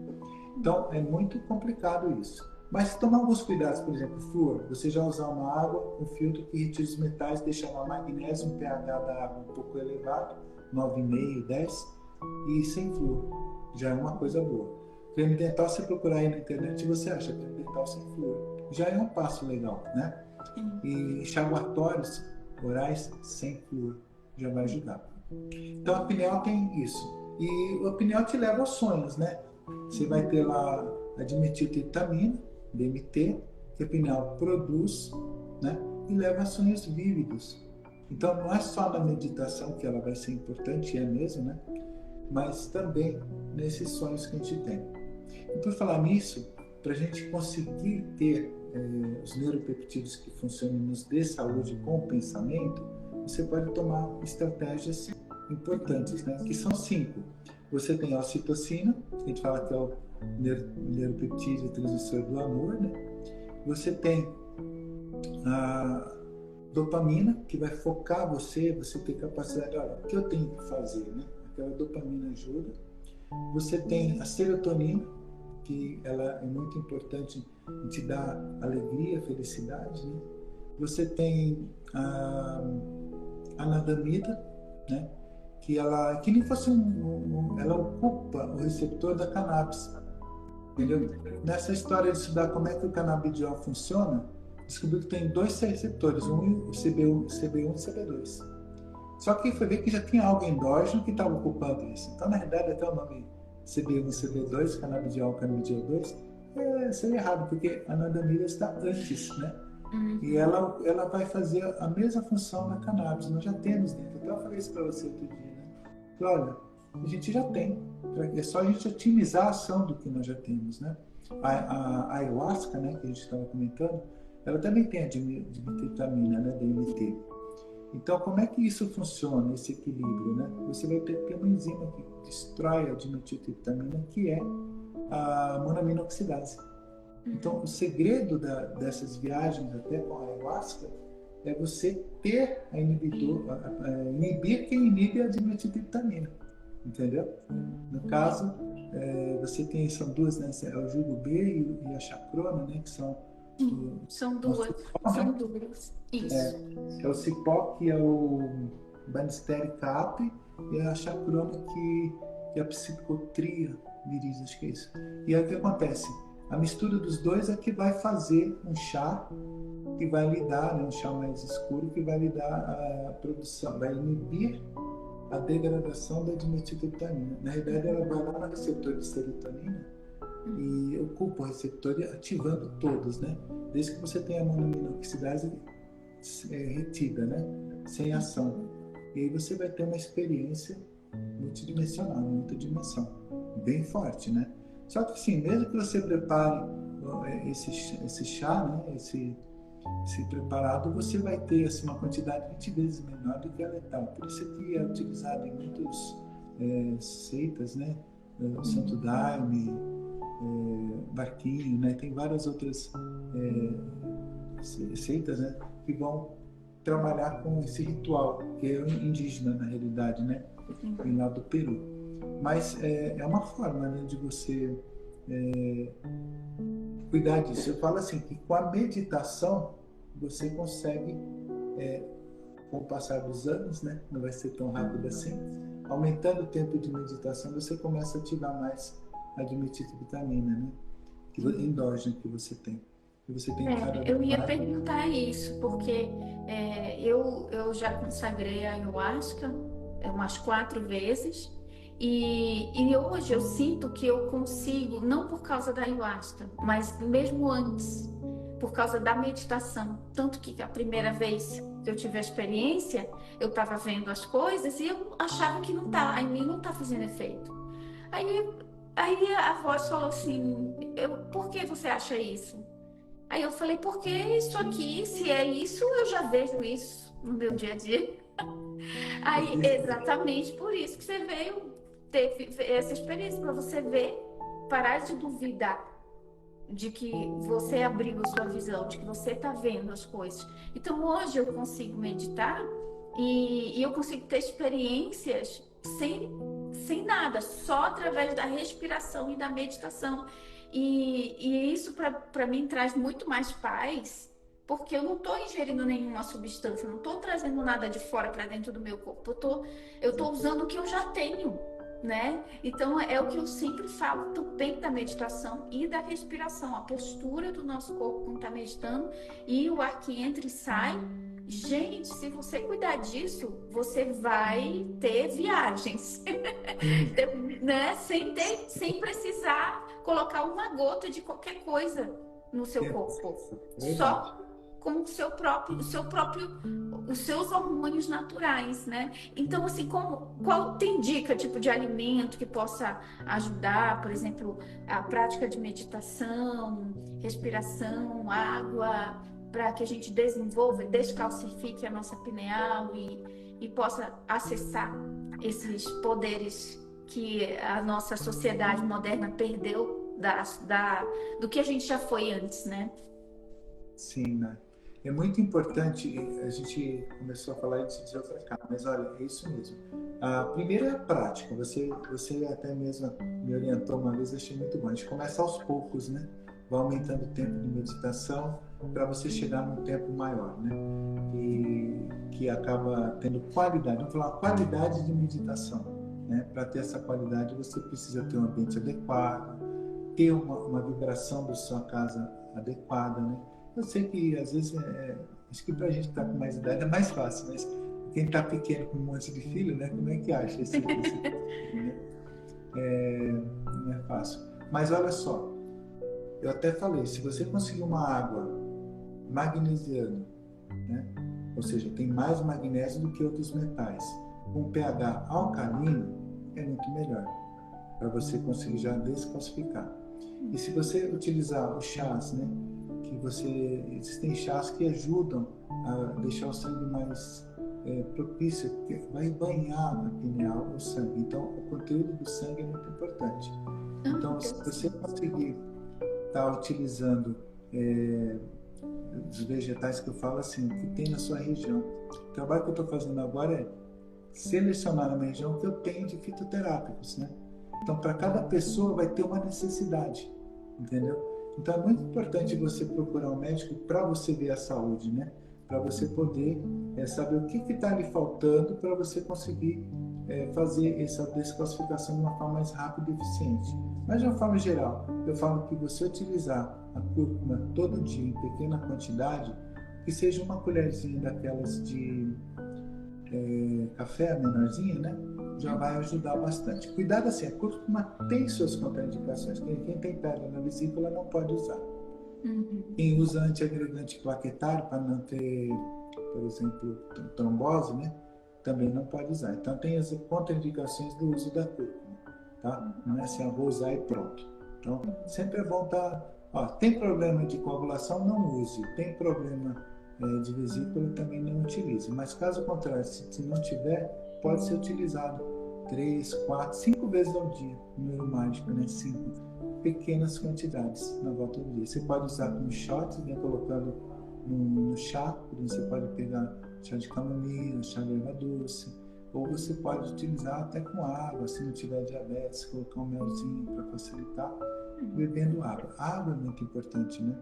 Então é muito complicado isso. Mas tomar alguns cuidados, por exemplo, flúor. Você já usar uma água, um filtro que retira os metais, deixa lá magnésio, um pH da água um pouco elevado, 9,5, 10, e sem flúor. Já é uma coisa boa. Creme dental, se procurar aí na internet, você acha creme dental sem flúor. Já é um passo legal, né? E enxaguatórios orais sem flúor já vai ajudar. Então a pineal tem isso. E a pineal te leva aos sonhos, né? Você vai ter lá a dimetiltriptamina, DMT, que a pineal produz, né? E leva a sonhos vívidos. Então não é só na meditação que ela vai ser importante, é mesmo, né? Mas também nesses sonhos que a gente tem. E por falar nisso, para a gente conseguir ter os neuropeptídeos que funcionam e nos dê saúde com o pensamento, você pode tomar estratégias importantes, né? Que são 5. Você tem a ocitocina, que a gente fala que é o neuropeptídeo transmissor do amor, né? Você tem a dopamina, que vai focar você ter capacidade, olha, o que eu tenho que fazer, né? Aquela dopamina ajuda. Você tem a serotonina, que ela é muito importante, te dá alegria, felicidade, né? Você tem a anandamida, né? Que nem fosse ela ocupa o receptor da cannabis, entendeu? Nessa história de estudar como é que o canabidiol funciona, descobriu que tem 2 receptores, o CB1 e o CB2. Só que foi ver que já tinha algo endógeno que estava ocupando isso. Então, na realidade, até o nome CB1 e CB2, canabidiol, canabidiol 2, seria errado, porque a anandamida está antes, né? E ela vai fazer a mesma função na cannabis. Nós já temos dentro. Até eu falei isso para você outro dia, né? Olha, a gente já tem. É só a gente otimizar a ação do que nós já temos, né? A ayahuasca, né, que a gente estava comentando, ela também tem a dimetiltriptamina, né, DMT. Então, como é que isso funciona, esse equilíbrio, né? Você vai ter uma enzima que destrói a dimetiltriptamina, que é a monaminoxidase. Então, o segredo dessas viagens até com a ayahuasca é você ter inibir quem inibe a dimetiltriptamina, entendeu? No caso, são duas, né? É o jugo B e a chacrona, né? Que são São duas. São duas. Isso. É o cipó, que é o Banisterium capi, e a chacrona, que é a psicotria viris, acho que é isso. E aí o que acontece? A mistura dos dois é que vai fazer um chá que vai lhe dar, né, um chá mais escuro, que vai lhe dar a produção, vai inibir a degradação da dimetiltriptamina. Na realidade, ela vai lá no receptor de serotonina e ocupa o receptor ativando todos, né? Desde que você tenha a monaminoxidase retida, né? Sem ação. E aí você vai ter uma experiência multidimensional, muita dimensão, bem forte, né? Só que assim, mesmo que você prepare esse chá, né? Esse preparado, você vai ter assim, uma quantidade 20 vezes menor do que a letal. Por isso que é utilizado em muitas seitas, né? O Santo Daime, barquinho, né? Tem várias outras seitas, né? Que vão trabalhar com esse ritual, que é indígena na realidade, né? Vem lá do Peru. Mas é uma forma, né, de você cuidar disso. Eu falo assim, que com a meditação você consegue, com o passar dos anos, né, não vai ser tão rápido assim, aumentando o tempo de meditação, você começa a ativar mais a dimetilovitamina, né, endógena que você tem. Que você tem Eu ia perguntar isso, porque eu já consagrei a ayahuasca umas 4 vezes, e hoje eu sinto que eu consigo, não por causa da ayahuasca, mas mesmo antes, por causa da meditação. Tanto que a primeira vez que eu tive a experiência, eu estava vendo as coisas e eu achava que não tá, em mim não está fazendo efeito. Aí a voz falou assim, por que você acha isso? Aí eu falei, porque isso aqui, se é isso, eu já vejo isso no meu dia a dia. Aí, exatamente por isso que você veio ter essa experiência, para você ver, parar de duvidar de que você abriu a sua visão, de que você está vendo as coisas. Então, hoje eu consigo meditar e eu consigo ter experiências sem nada, só através da respiração e da meditação. E isso, para mim, traz muito mais paz, porque eu não estou ingerindo nenhuma substância, eu não estou trazendo nada de fora para dentro do meu corpo, eu estou usando o que eu já tenho, né? Então, é o que eu sempre falo também da meditação e da respiração, a postura do nosso corpo quando está meditando e o ar que entra e sai. Gente, se você cuidar disso, você vai ter viagens, né? Sem precisar colocar uma gota de qualquer coisa no seu corpo, só com os seus hormônios naturais, né? Então, assim, qual tem dica, tipo de alimento que possa ajudar, por exemplo, a prática de meditação, respiração, água, para que a gente desenvolva e descalcifique a nossa pineal e possa acessar esses poderes que a nossa sociedade moderna perdeu do que a gente já foi antes, né? Sim, né? É muito importante, a gente começou a falar disso de outra cá, mas olha, é isso mesmo. A primeira é a prática, você até mesmo me orientou uma vez, achei muito bom. A gente começa aos poucos, né? Vai aumentando o tempo de meditação para você chegar num tempo maior, né? E que acaba tendo qualidade, vamos falar qualidade de meditação, né? Para ter essa qualidade você precisa ter um ambiente adequado, ter uma vibração da sua casa adequada, né? Eu sei que às vezes, acho que para a gente que está com mais idade é mais fácil, mas quem está pequeno com um monte de filho, né? Como é que acha esse né? Não é fácil. Mas olha só, eu até falei, se você conseguir uma água magnesiana, né? Ou seja, tem mais magnésio do que outros metais, com pH alcalino, é muito melhor, para você conseguir já descalcificar. E se você utilizar os chás, né? Existem chás que ajudam a deixar o sangue mais propício, porque vai banhar a pineal, o sangue. Então, o conteúdo do sangue é muito importante. Então, se você conseguir estar utilizando os vegetais que eu falo assim, que tem na sua região. O trabalho que eu estou fazendo agora é selecionar na minha região o que eu tenho de fitoterápicos, né? Então, para cada pessoa vai ter uma necessidade, entendeu? Então, é muito importante você procurar um médico para você ver a saúde, né? Para você poder saber o que está lhe faltando para você conseguir fazer essa descalcificação de uma forma mais rápida e eficiente. Mas, de uma forma geral, eu falo que você utilizar a cúrcuma todo dia em pequena quantidade, que seja uma colherzinha daquelas de café menorzinha, né? Já vai ajudar bastante. Cuidado assim, a cúrcuma tem suas contraindicações. Quem tem pedra na vesícula não pode usar. Quem usa antiagregante plaquetário para não ter, por exemplo, trombose, né? Também não pode usar. Então tem as contraindicações do uso da cúrcuma, tá? Não é assim, eu vou usar e pronto. Então sempre é bom estar... tem problema de coagulação, não use. Tem problema de vesícula, também não utilize. Mas caso contrário, se não tiver, pode ser utilizado 3, 4, 5 vezes ao dia. Número mágico, né? 5. Pequenas quantidades na volta do dia. Você pode usar como shots, né? Colocando no chá. Você pode pegar chá de camomila, chá de erva doce. Ou você pode utilizar até com água, se não tiver diabetes, colocar um melzinho para facilitar, bebendo água. Água é muito importante, né?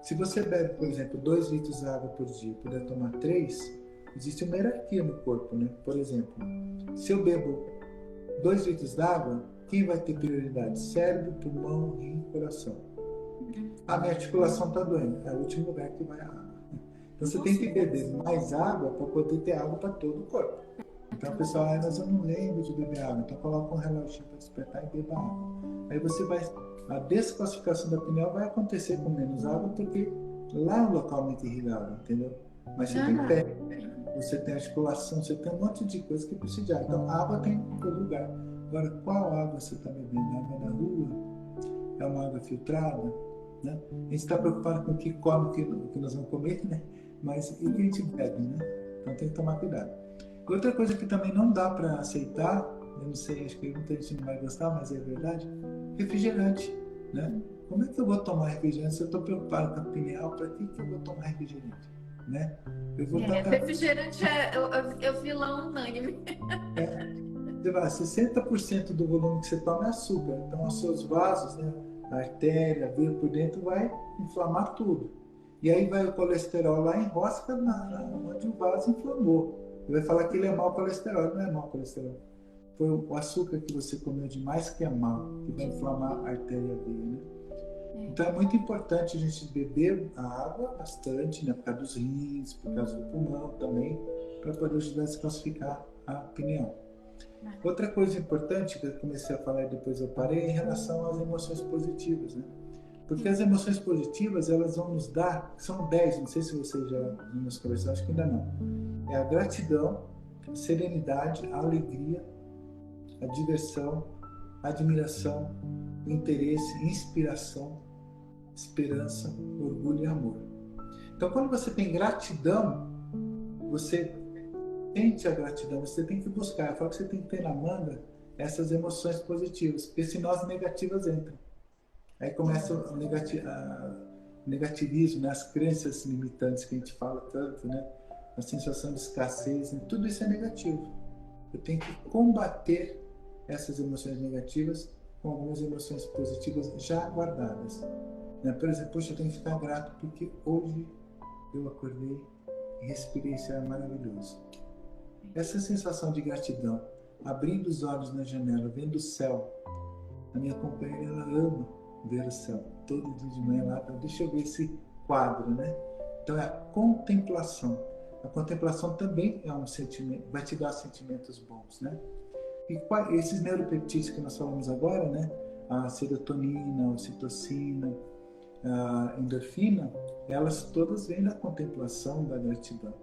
Se você bebe, por exemplo, 2 litros de água por dia, puder tomar 3, existe uma hierarquia no corpo, né? Por exemplo, se eu bebo 2 litros d'água, quem vai ter prioridade? Cérebro, pulmão, rim, coração. A minha articulação está doendo, é o último lugar que vai a água. Então você tem que beber mais água para poder ter água para todo o corpo. Então o pessoal, mas eu não lembro de beber água, então coloca um reloginho para despertar e beba água. Aí você vai, a descalcificação da pineal vai acontecer com menos água, porque lá é um local muito irrigável, entendeu? Mas você tem pé, você tem articulação, você tem um monte de coisa que precisa de água. Então a água tem em todo lugar. Agora, qual água você está bebendo? A água da rua? É uma água filtrada? Né? A gente está preocupado com o que come, o que nós vamos comer, né? Mas e o que a gente bebe, né? Então tem que tomar cuidado. Outra coisa que também não dá para aceitar, eu não sei, acho que muita gente não vai gostar, mas é verdade, refrigerante, né? Como é que eu vou tomar refrigerante se eu estou preocupado com a pineal? Para que eu vou tomar refrigerante, né? Eu vou refrigerante é o vilão unânime. Você vai, 60% do volume que você toma é açúcar, então os seus vasos, né? A artéria, a veia por dentro vai inflamar tudo. E aí vai o colesterol lá, enrosca onde o vaso inflamou. Ele vai falar que ele é mau colesterol, não é mau colesterol. Foi o açúcar que você comeu demais que é mau, que vai inflamar a artéria e a veia, né? Então é muito importante a gente beber a água bastante, né? Por causa dos rins, por causa do pulmão também, para poder ajudar a descalcificar a pineal. Outra coisa importante que eu comecei a falar e depois eu parei é em relação às emoções positivas, né? Porque as emoções positivas, elas vão nos dar, são 10, não sei se vocês já nos conversaram, acho que ainda não. É a gratidão, a serenidade, a alegria, a diversão, a admiração, o interesse, inspiração, esperança, orgulho e amor. Então, quando você tem gratidão, você sente a gratidão, você tem que buscar. Eu falo que você tem que ter na manga essas emoções positivas, porque senão as negativas entram. Aí começa o negativismo, né? As crenças limitantes que a gente fala tanto, né? A sensação de escassez, né? Tudo isso é negativo. Eu tenho que combater essas emoções negativas com algumas emoções positivas já guardadas. Né? Por exemplo, poxa, eu tenho que ficar grato porque hoje eu acordei e respirei esse ar maravilhoso. Essa sensação de gratidão, abrindo os olhos na janela, vendo o céu. A minha companheira, ela ama ver o céu. Todo dia de manhã lá, deixa eu ver esse quadro, né? Então é a contemplação. A contemplação também é um sentimento, vai te dar sentimentos bons, né? E esses neuropeptídeos que nós falamos agora, né? A serotonina, a ocitocina, a endorfina, elas todas vêm da contemplação, da gratidão.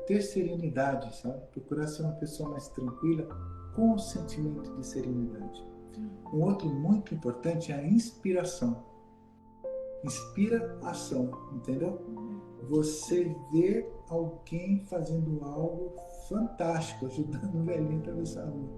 Ter serenidade, sabe? Procurar ser uma pessoa mais tranquila com o sentimento de serenidade. Um outro muito importante é a inspiração. Inspira ação, entendeu? Você vê alguém fazendo algo fantástico, ajudando um velhinho a atravessar a rua.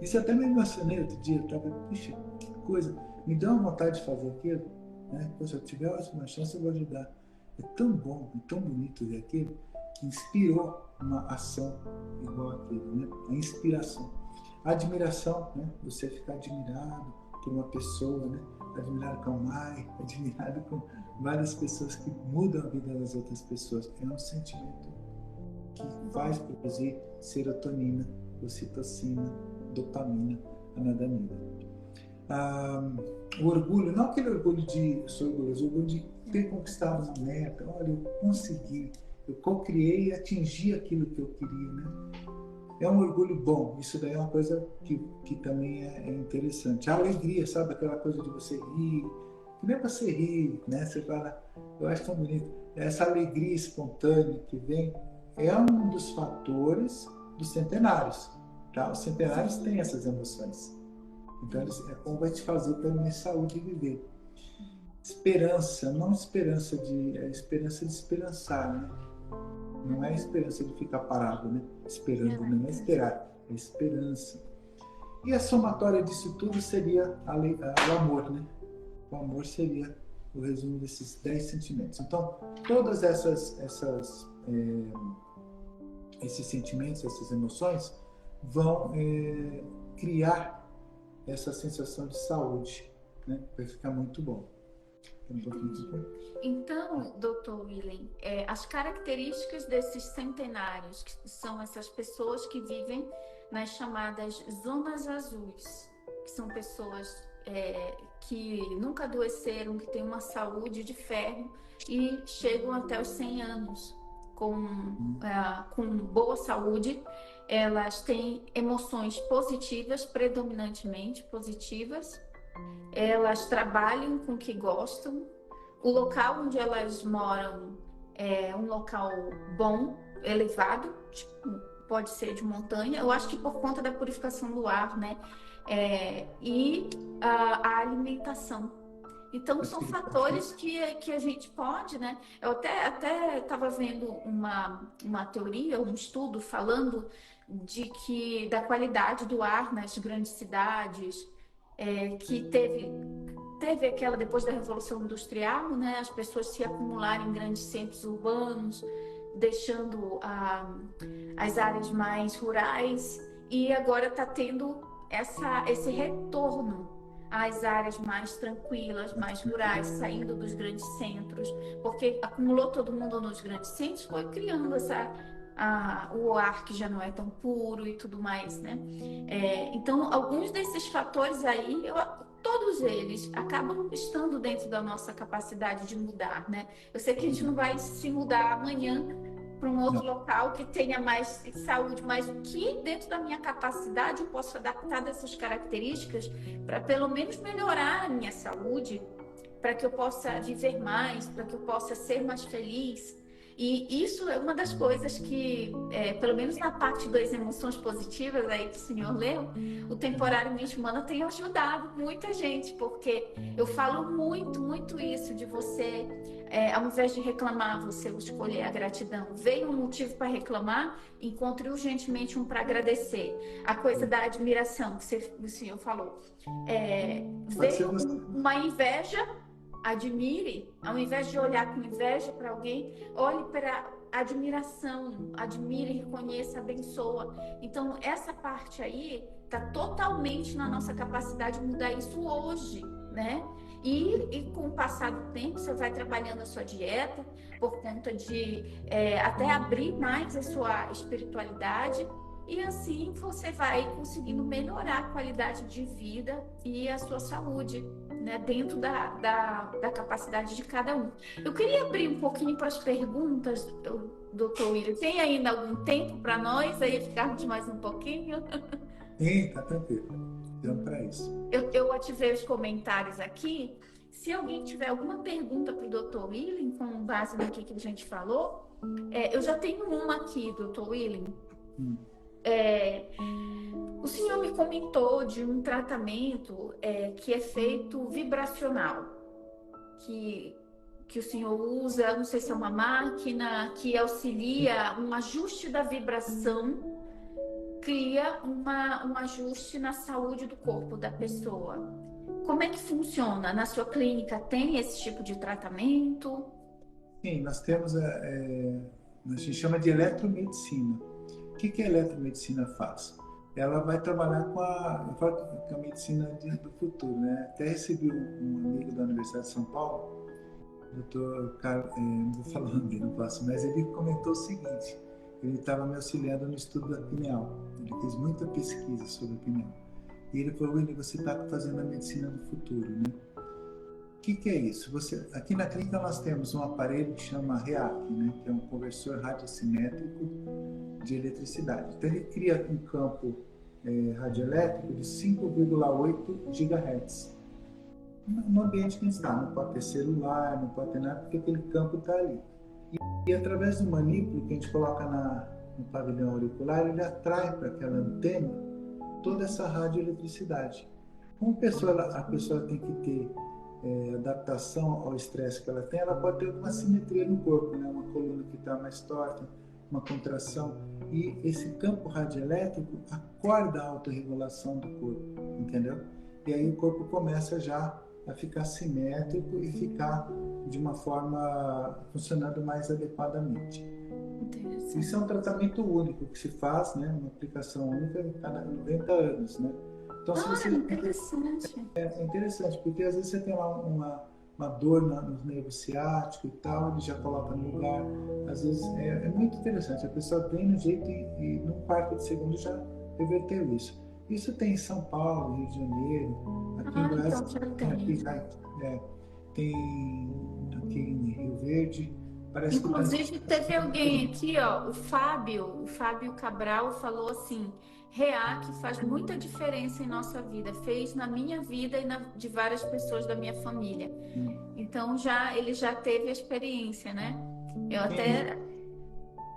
Isso até me emocionei outro dia, eu tava, puxa, que coisa, me deu uma vontade de fazer aquilo, né? Pô, se eu tiver uma chance eu vou ajudar. É tão bom, é tão bonito ver aquilo, que inspirou uma ação igual aquilo, né? A inspiração. A admiração, né? Você ficar admirado por uma pessoa, né? Admirado com a mãe, admirado com várias pessoas que mudam a vida das outras pessoas. É um sentimento que faz produzir serotonina, ocitocina, dopamina, anandamida. O orgulho, não aquele orgulho de sou orgulhoso, o orgulho de ter conquistado uma meta. Olha, eu consegui, eu co-criei e atingi aquilo que eu queria, né? É um orgulho bom, isso daí é uma coisa que também é interessante. A alegria, sabe? Aquela coisa de você rir, que nem você rir, né? Você fala, eu acho tão bonito. Essa alegria espontânea que vem é um dos fatores dos centenários. Tá? Os centenários têm essas emoções. Então, é como vai te fazer ter mais saúde e viver. Esperança, não esperança é esperança de esperançar, né? Não é esperança de ficar parado, né? Esperando, não é esperar, é esperança. E a somatória disso tudo seria o amor, né? O amor seria o resumo desses 10 sentimentos. Então, todas esses sentimentos, essas emoções, vão criar essa sensação de saúde, né? Vai ficar muito bom. Então, Dr. William, as características desses centenários, que são essas pessoas que vivem nas chamadas zonas azuis, que são pessoas que nunca adoeceram, que têm uma saúde de ferro e chegam até os 100 anos com boa saúde. Elas têm emoções positivas, predominantemente positivas. Elas trabalham com o que gostam. O local onde elas moram é um local bom, elevado, tipo, pode ser de montanha. Eu acho que por conta da purificação do ar, né? E a alimentação. Então, são fatores que a gente pode, né? Eu até estava vendo uma teoria, um estudo falando da qualidade do ar nas grandes cidades, que teve aquela, depois da Revolução Industrial, né? As pessoas se acumularem em grandes centros urbanos, deixando as áreas mais rurais, e agora está tendo esse retorno às áreas mais tranquilas, mais rurais, saindo dos grandes centros, porque acumulou todo mundo nos grandes centros, foi criando o ar que já não é tão puro e tudo mais, né? Então, alguns desses fatores aí, todos eles acabam estando dentro da nossa capacidade de mudar, né? Eu sei que a gente não vai se mudar amanhã para um outro local que tenha mais saúde, mas o que dentro da minha capacidade eu posso adaptar dessas características para pelo menos melhorar a minha saúde, para que eu possa viver mais, para que eu possa ser mais feliz. E isso é uma das coisas que, pelo menos na parte das emoções positivas aí que o senhor leu, o temporário mente humana tem ajudado muita gente, porque eu falo muito, muito isso de você, ao invés de reclamar, você escolher a gratidão. Veio um motivo para reclamar, encontre urgentemente um para agradecer. A coisa da admiração que o senhor falou. Veio uma inveja, admire, ao invés de olhar com inveja para alguém, olhe para admiração, admire, reconheça, abençoa. Então, essa parte aí está totalmente na nossa capacidade de mudar isso hoje, né? E com o passar do tempo, você vai trabalhando a sua dieta por conta de até abrir mais a sua espiritualidade, e assim você vai conseguindo melhorar a qualidade de vida e a sua saúde, né, dentro da capacidade de cada um. Eu queria abrir um pouquinho para as perguntas, doutor William. Tem ainda algum tempo para nós aí ficarmos mais um pouquinho? Sim, tá tranquilo. Damos para isso. Eu ativei os comentários aqui. Se alguém tiver alguma pergunta para o doutor William, com base no que a gente falou, eu já tenho uma aqui, doutor William. O senhor me comentou de um tratamento que é feito vibracional, que o senhor usa, não sei se é uma máquina que auxilia um ajuste da vibração, cria um ajuste na saúde do corpo da pessoa. Como é que funciona? Na sua clínica tem esse tipo de tratamento? Sim, nós temos, a gente chama de eletromedicina. O que a eletromedicina faz? Ela vai trabalhar com a medicina do futuro, né? Até recebi um amigo da Universidade de São Paulo, doutor Carlos, não vou falar o nome, não posso, mas ele comentou o seguinte: ele estava me auxiliando no estudo da pineal, ele fez muita pesquisa sobre a pineal, e ele falou: William, você está fazendo a medicina do futuro, né? O que é isso? Aqui na clínica nós temos um aparelho que chama REAC, né? Que é um conversor radiossimétrico de eletricidade. Então ele cria um campo radioelétrico de 5,8 GHz. No ambiente que a gente está, não pode ter celular, não pode ter nada, porque aquele campo está ali. E através do manípulo que a gente coloca no pavilhão auricular, ele atrai para aquela antena toda essa radioeletricidade. Como a pessoa tem que ter adaptação ao estresse que ela tem, ela pode ter uma simetria no corpo, né? Uma coluna que está mais torta, uma contração. E esse campo radioelétrico acorda a autorregulação do corpo, entendeu? E aí o corpo começa já a ficar simétrico e ficar de uma forma funcionando mais adequadamente. Isso é um tratamento único que se faz, né? Uma aplicação única a cada 90 anos, né? Então, se você... interessante. É interessante, porque às vezes você tem lá uma dor no nervo ciático e tal, ele já coloca no lugar. Às vezes é muito interessante. A pessoa vem no jeito e num quarto de segundo já reverteu isso. Isso tem em São Paulo, Rio de Janeiro, aqui em Goiás, tem aqui em Rio Verde. Parece Inclusive teve alguém aqui, ó, o Fábio Cabral falou assim: REAC faz muita diferença em nossa vida, fez na minha vida e de várias pessoas da minha família. Então ele já teve a experiência, né? Eu até...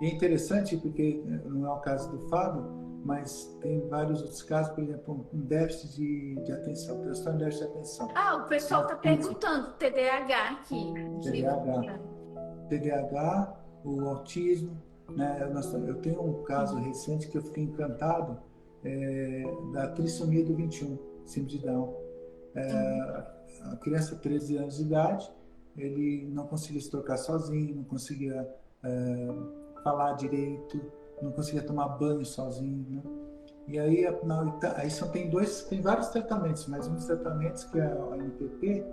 É interessante porque não é o caso do Fábio, mas tem vários outros casos, por exemplo, um déficit de atenção, transtorno de déficit de atenção. O pessoal está perguntando, TDAH aqui. TDAH, o autismo, né? Eu tenho um caso recente que eu fiquei encantado, da trissomia do 21, síndrome de Down. A criança de 13 anos de idade, ele não conseguia se trocar sozinho, não conseguia falar direito, não conseguia tomar banho sozinho, né? E aí, tem vários tratamentos, mas um dos tratamentos, que é a NPP,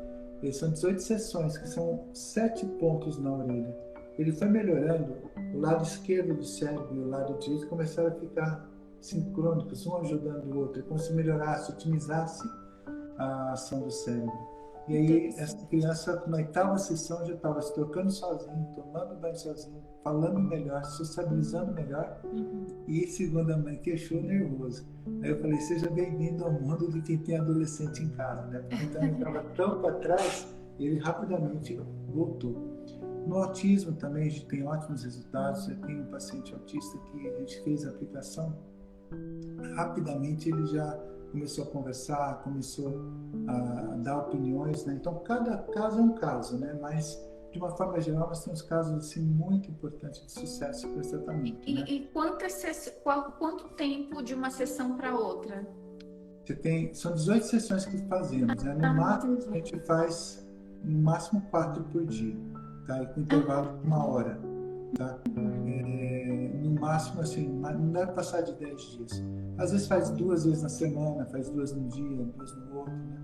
são 18 sessões, que são 7 pontos na orelha. Ele foi melhorando, o lado esquerdo do cérebro e o lado direito começaram a ficar sincrônicos, um ajudando o outro, como se melhorasse, otimizasse a ação do cérebro. E aí, essa criança, na 8ª sessão, já estava se trocando sozinho, tomando banho sozinho, falando melhor, sociabilizando melhor. E, segundo a mãe, queixou nervoso. Aí eu falei: seja bem-vindo ao mundo de quem tem adolescente em casa, né? Então, ele estava tão para trás, ele rapidamente voltou. No autismo também a gente tem ótimos resultados. Eu tenho um paciente autista que a gente fez a aplicação, rapidamente ele já começou a conversar, começou a dar opiniões, né? Então cada caso é um caso, né? Mas de uma forma geral nós temos casos assim muito importantes de sucesso com esse tratamento. E quanto tempo de uma sessão para outra? São 18 sessões que fazemos, né? No máximo a gente faz no máximo 4 por dia, tá? E com intervalo de 1 hora, tá? No máximo, assim, não deve passar de 10 dias. Às vezes faz 2 vezes na semana, faz 2 num dia, 2 no outro, né?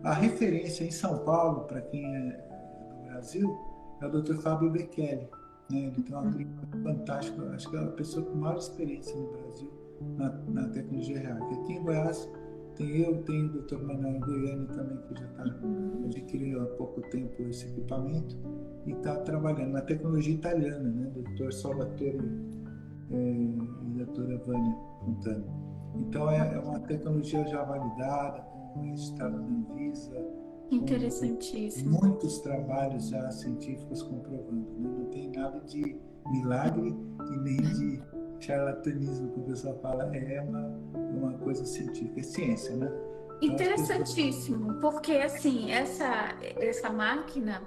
A referência em São Paulo, para quem é do Brasil, é o Dr. Fábio Bekele, né? Ele tem uma clínica fantástica, acho que é a pessoa com maior experiência no Brasil na tecnologia real. Aqui em Goiás tenho o Dr. Manuel Goiânia também, que já adquiriu há pouco tempo esse equipamento e está trabalhando na tecnologia italiana, né? Dr. Salvatore e a doutora Vânia Fontana. Então é uma tecnologia já validada, com registrado na Anvisa. Interessantíssimo. Muitos trabalhos já científicos comprovando, né? Não tem nada de milagre e nem de charlatanismo, que o pessoal fala. É uma coisa científica, é ciência, né? Interessantíssimo, porque assim, essa máquina,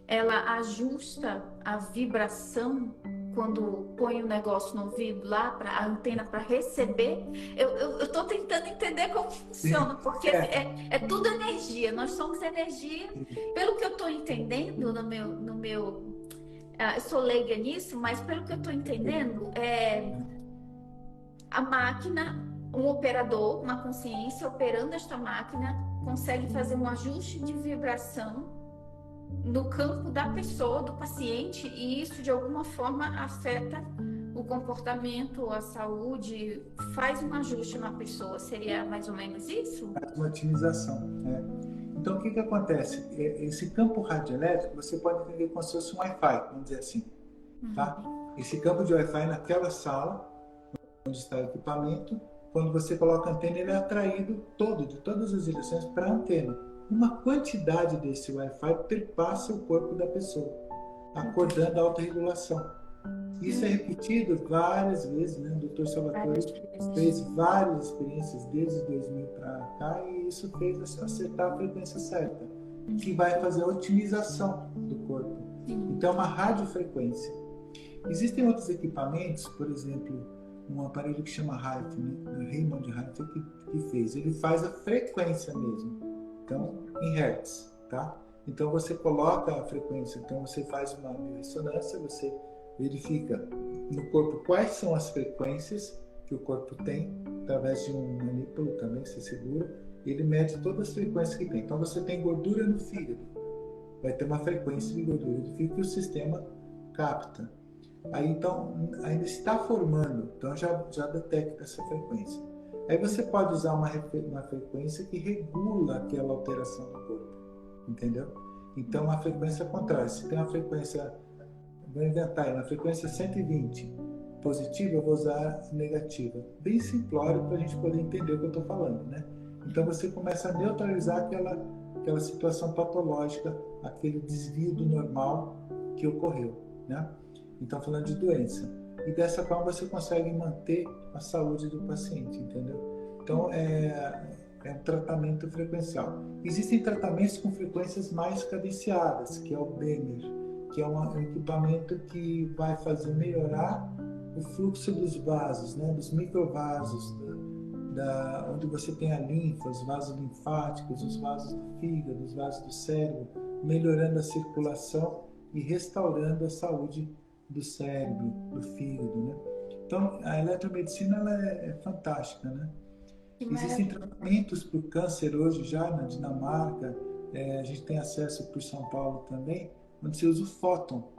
ela ajusta a vibração quando põe o negócio no ouvido lá, para a antena para receber. Eu estou tentando entender como funciona, porque é tudo energia, nós somos energia. Pelo que eu estou entendendo no meu eu sou leiga nisso, mas pelo que eu estou entendendo, a máquina, um operador, uma consciência operando esta máquina, consegue fazer um ajuste de vibração no campo da pessoa, do paciente, e isso de alguma forma afeta o comportamento, a saúde, faz um ajuste na pessoa. Seria mais ou menos isso? Faz uma otimização, né? Então, o que acontece? Esse campo radioelétrico, você pode entender como se fosse um Wi-Fi, vamos dizer assim, tá? Esse campo de Wi-Fi naquela sala, onde está o equipamento, quando você coloca a antena, ele é atraído de todas as direções para a antena. Uma quantidade desse Wi-Fi perpassa o corpo da pessoa, acordando a autorregulação. Isso é repetido várias vezes, né? O Dr. Salvatore fez várias experiências desde 2000 para cá e isso fez acertar a frequência certa, que vai fazer a otimização do corpo. Então, é uma radiofrequência. Existem outros equipamentos, por exemplo, um aparelho que chama Height, né? Raymond Height que fez. Ele faz a frequência mesmo, então em hertz, tá? Então você coloca a frequência, então você faz uma ressonância, você verifica no corpo quais são as frequências que o corpo tem, através de um manípulo também, você segura, e ele mede todas as frequências que tem. Então você tem gordura no fígado, vai ter uma frequência de gordura do fígado que o sistema capta. Aí então ainda está formando, então já detecta essa frequência. Aí você pode usar uma frequência que regula aquela alteração do corpo, entendeu? Então a frequência contrária, se tem uma frequência, vou inventar aí, uma frequência 120 positiva, eu vou usar negativa. Bem simplório para a gente poder entender o que eu estou falando, né? Então você começa a neutralizar aquela situação patológica, aquele desvio do normal que ocorreu, né? Então, falando de doença. E dessa forma você consegue manter a saúde do paciente, entendeu? Então, é um tratamento frequencial. Existem tratamentos com frequências mais cadenciadas, que é o BEMER, que é um equipamento que vai fazer melhorar o fluxo dos vasos, né? Dos microvasos, onde você tem a linfa, os vasos linfáticos, os vasos do fígado, os vasos do cérebro, melhorando a circulação e restaurando a saúde do cérebro, do fígado, né? Então, a eletromedicina ela é fantástica, né? Existem tratamentos para o câncer hoje já na Dinamarca, a gente tem acesso por São Paulo também, onde se usa o fóton.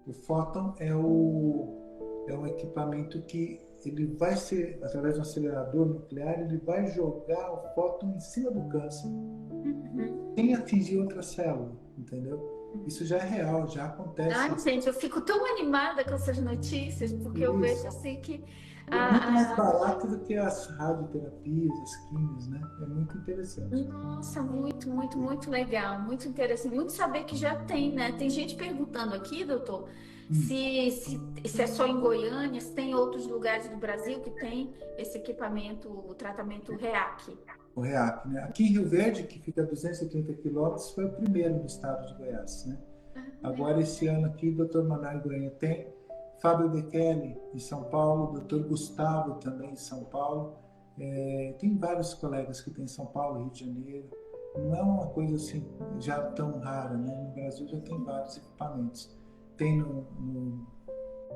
O fóton é um equipamento que ele vai ser, através de um acelerador nuclear, ele vai jogar o fóton em cima do câncer, sem atingir outra célula, entendeu? Isso já é real, já acontece. Ai, gente, eu fico tão animada com essas notícias, porque eu vejo assim que... É muito mais barato do que as radioterapias, as químios, né? É muito interessante. Nossa, muito, muito, muito legal, muito interessante. Muito saber que já tem, né? Tem gente perguntando aqui, doutor, se é só em Goiânia, se tem outros lugares do Brasil que tem esse equipamento, o tratamento REAC. O REAC, né? Aqui em Rio Verde, que fica a 230 quilômetros, foi o primeiro no estado de Goiás, né? Agora, esse ano aqui, o Dr. Manuel Goiânia tem, Fábio Bekele, em São Paulo, Dr. Gustavo também em São Paulo. Tem vários colegas que tem em São Paulo, Rio de Janeiro. Não é uma coisa assim já tão rara, né? No Brasil já tem vários equipamentos. Tem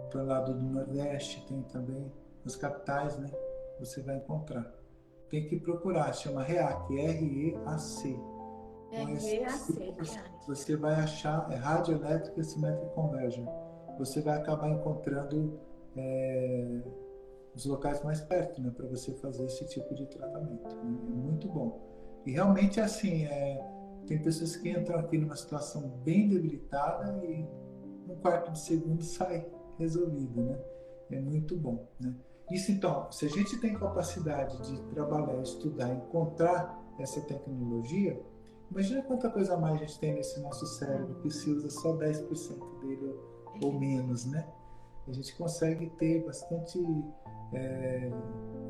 pro lado do Nordeste, tem também nas capitais, né? Você vai encontrar. Tem que procurar, chama REAC, R-E-A-C. REAC. Você vai achar, Radioelectric Symmetric Conversion. Você vai acabar encontrando os locais mais perto, né, para você fazer esse tipo de tratamento. Né? É muito bom. E realmente, assim, tem pessoas que entram aqui numa situação bem debilitada e um quarto de segundo sai resolvido, né? É muito bom, né? Isso, então, se a gente tem capacidade de trabalhar, estudar, encontrar essa tecnologia, imagina quanta coisa a mais a gente tem nesse nosso cérebro que se usa só 10% dele ou menos, né? A gente consegue ter bastante...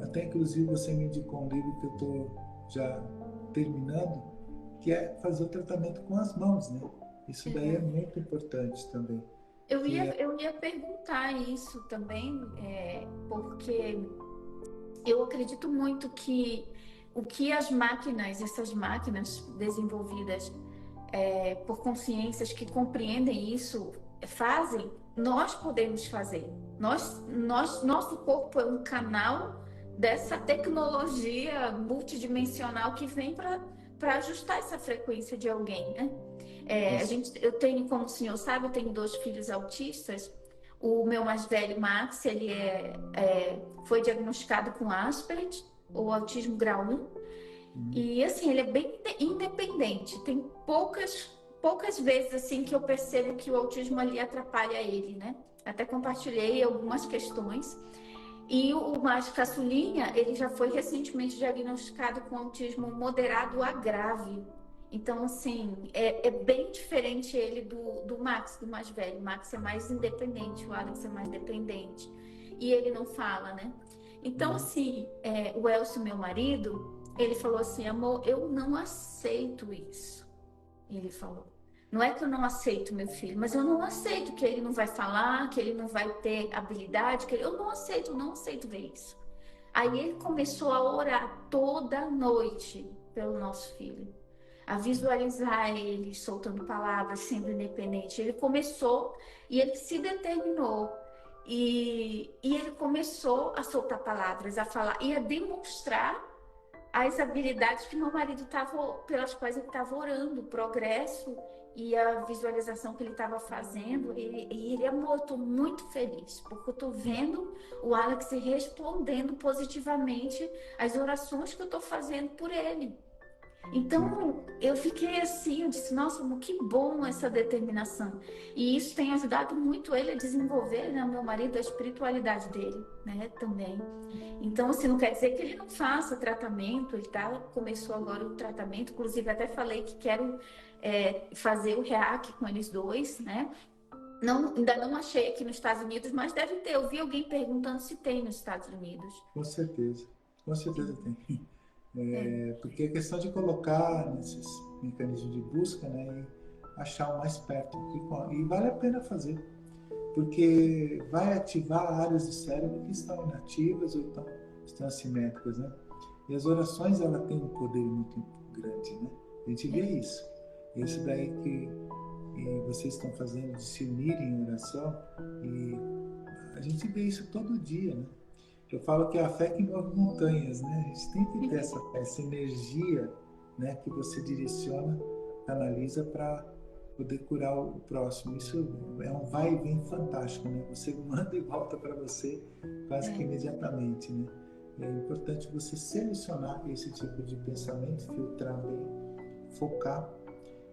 até inclusive você me indicou um livro que eu estou já terminando, que é fazer o tratamento com as mãos, né? Isso daí é muito importante também. Eu ia perguntar isso também, porque eu acredito muito que o que as máquinas, essas máquinas desenvolvidas por consciências que compreendem isso, fazem, nós podemos fazer. Nosso corpo é um canal dessa tecnologia multidimensional que vem para ajustar essa frequência de alguém, né? Eu tenho, como o senhor sabe, eu tenho 2 filhos autistas. O meu mais velho, Max, ele foi diagnosticado com Asperger, ou autismo grau 1. E assim, ele é bem independente. Tem poucas vezes assim que eu percebo que o autismo ali atrapalha ele, né? Até compartilhei algumas questões. E o mais caçulinha, ele já foi recentemente diagnosticado com autismo moderado a grave. Então, assim, é bem diferente ele do Max, do mais velho. O Max é mais independente, o Alex é mais dependente. E ele não fala, né? Então, assim, o Elcio, meu marido, ele falou assim, amor, eu não aceito isso. Ele falou, Não é que eu não aceito meu filho, mas eu não aceito que ele não vai falar, que ele não vai ter habilidade, eu não aceito, não aceito ver isso. Aí ele começou a orar toda noite pelo nosso filho, a visualizar ele soltando palavras, sendo independente. Ele começou e ele se determinou. E ele começou a soltar palavras, a falar e a demonstrar as habilidades que meu marido estava, pelas quais ele estava orando, o progresso e a visualização que ele estava fazendo. E ele, amor, eu estou muito feliz, porque eu estou vendo o Alex respondendo positivamente às orações que eu estou fazendo por ele. Então, eu fiquei assim, eu disse, nossa, que bom essa determinação. E isso tem ajudado muito ele a desenvolver, né, o meu marido, a espiritualidade dele, né, também. Então, assim, não quer dizer que ele não faça tratamento, começou agora o tratamento, inclusive até falei que quero fazer o REAC com eles dois, né. Não, ainda não achei aqui nos Estados Unidos, mas deve ter. Eu vi alguém perguntando se tem nos Estados Unidos. Com certeza tem. Porque é questão de colocar nesses mecanismos de busca, né, e achar o mais perto. E vale a pena fazer, porque vai ativar áreas do cérebro que estão inativas ou estão assimétricas, né? E as orações, ela tem um poder muito grande, né? A gente vê isso. Isso daí que vocês estão fazendo, de se unirem em oração, e a gente vê isso todo dia, né? Eu falo que é a fé que move montanhas, né? A gente tem que ter essa energia, né, que você direciona, canaliza para poder curar o próximo. Isso é um vai e vem fantástico, né? Você manda e volta para você quase que imediatamente, né? É importante você selecionar esse tipo de pensamento, filtrar bem, focar.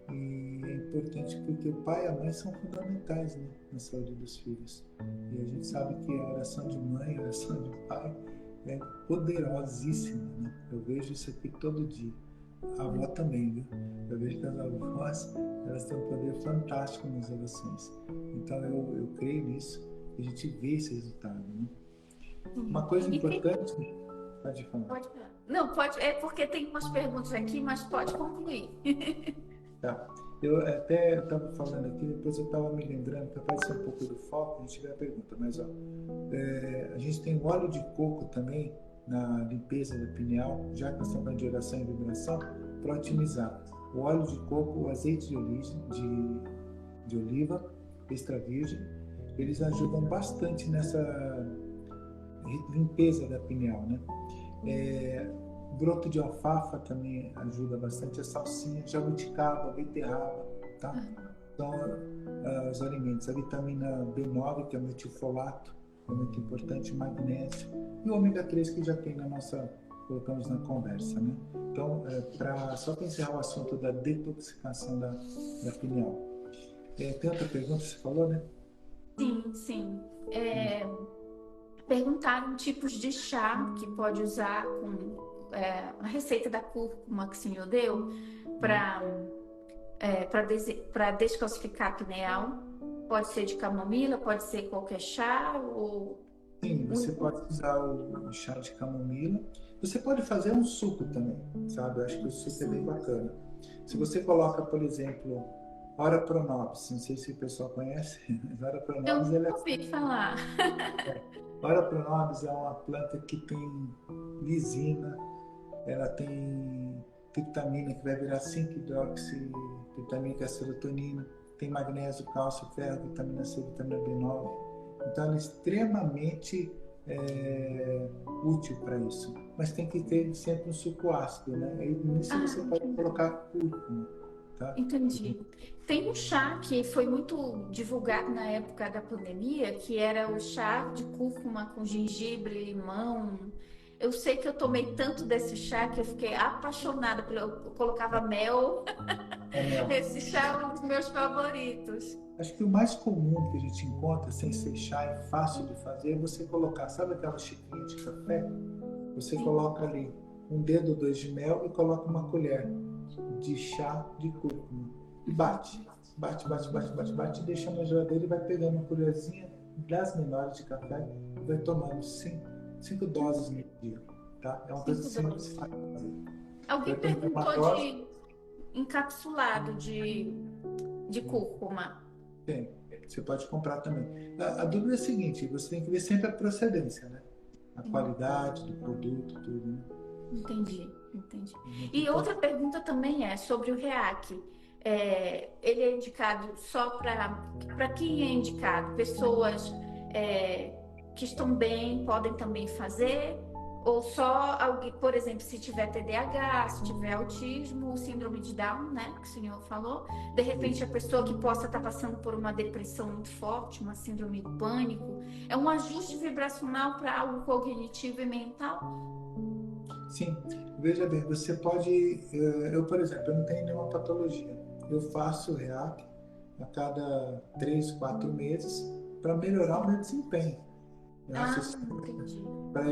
E é importante porque o pai e a mãe são fundamentais, né, na saúde dos filhos. E a gente sabe que a oração de mãe, a oração de pai é poderosíssima, né? Eu vejo isso aqui todo dia. A avó também, viu? Eu vejo que as avós, elas têm um poder fantástico nas orações. Então eu creio nisso e a gente vê esse resultado, né? Uma coisa importante... Pode falar. Pode falar. Não, pode, é porque tem umas perguntas aqui, mas pode concluir. Tá. Eu até estava falando aqui, depois eu estava me lembrando, para aparecer um pouco do foco, a gente vê a pergunta, mas a gente tem o óleo de coco também na limpeza da pineal, já que nós estamos falando de oração e vibração, para otimizar. O óleo de coco, o azeite de oliva extra virgem, eles ajudam bastante nessa limpeza da pineal, né? Broto de alfafa também ajuda bastante, a salsinha, jabuticaba, beterraba, tá? São os alimentos. A vitamina B9, que é o metilfolato, é muito importante, magnésio, e o ômega 3 que já tem colocamos na conversa, né? Então, só para encerrar o assunto da detoxicação da pineal. Tem outra pergunta que você falou, né? Sim. Perguntaram tipos de chá que pode usar com a receita da cúrcuma que o senhor deu para descalcificar a pineal. Pode ser de camomila, pode ser qualquer chá ou... Sim, você pode usar o chá de camomila. Você pode fazer um suco também, sabe? Eu acho que o suco é bem bacana. Se você coloca, por exemplo, Ora Pronobis, não sei se o pessoal conhece, mas Ora Pronobis... Eu não ouvi falar. Ora Pronobis é uma planta que tem lisina, ela tem triptamina, que vai virar 5-hidroxitriptamina, que é a serotonina, tem magnésio, cálcio, ferro, vitamina C, vitamina B9. Então ela é extremamente útil para isso. Mas tem que ter sempre um suco ácido, né? Aí nisso você pode colocar cúrcuma, tá? Entendi. Tem um chá que foi muito divulgado na época da pandemia, que era o chá de cúrcuma com gengibre, limão. Eu sei que eu tomei tanto desse chá que eu fiquei apaixonada. Eu colocava mel. Esse chá é um dos meus favoritos. Acho que o mais comum que a gente encontra, sem ser chá, é fácil de fazer, é você colocar, sabe aquela xicrinha de café? Você coloca ali um dedo ou dois de mel e coloca uma colher de chá de cúrcuma. E bate, e deixa na geladeira e vai pegando uma colherzinha das menores de café e vai tomando 5 doses no dia, tá? É uma coisa simples de fazer. Alguém perguntou de encapsulado, de de cúrcuma? Tem. Você pode comprar também. A dúvida é a seguinte, você tem que ver sempre a procedência, né? A qualidade do produto, tudo, né? Entendi, entendi. Muito E outra importante. pergunta também é sobre o REAC. Ele é indicado só para quem é indicado? Pessoas que estão bem podem também fazer? Ou só alguém, por exemplo, se tiver TDAH, se tiver autismo, síndrome de Down, né, que o senhor falou, de repente a Isso. pessoa que possa estar passando por uma depressão muito forte, uma síndrome do pânico, é um ajuste vibracional para algo cognitivo e mental? Sim, veja bem, você pode. Eu, por exemplo, eu não tenho nenhuma patologia. Eu faço REAC a cada 3, 4 meses para melhorar o meu desempenho. Né? Ah, entendi. Para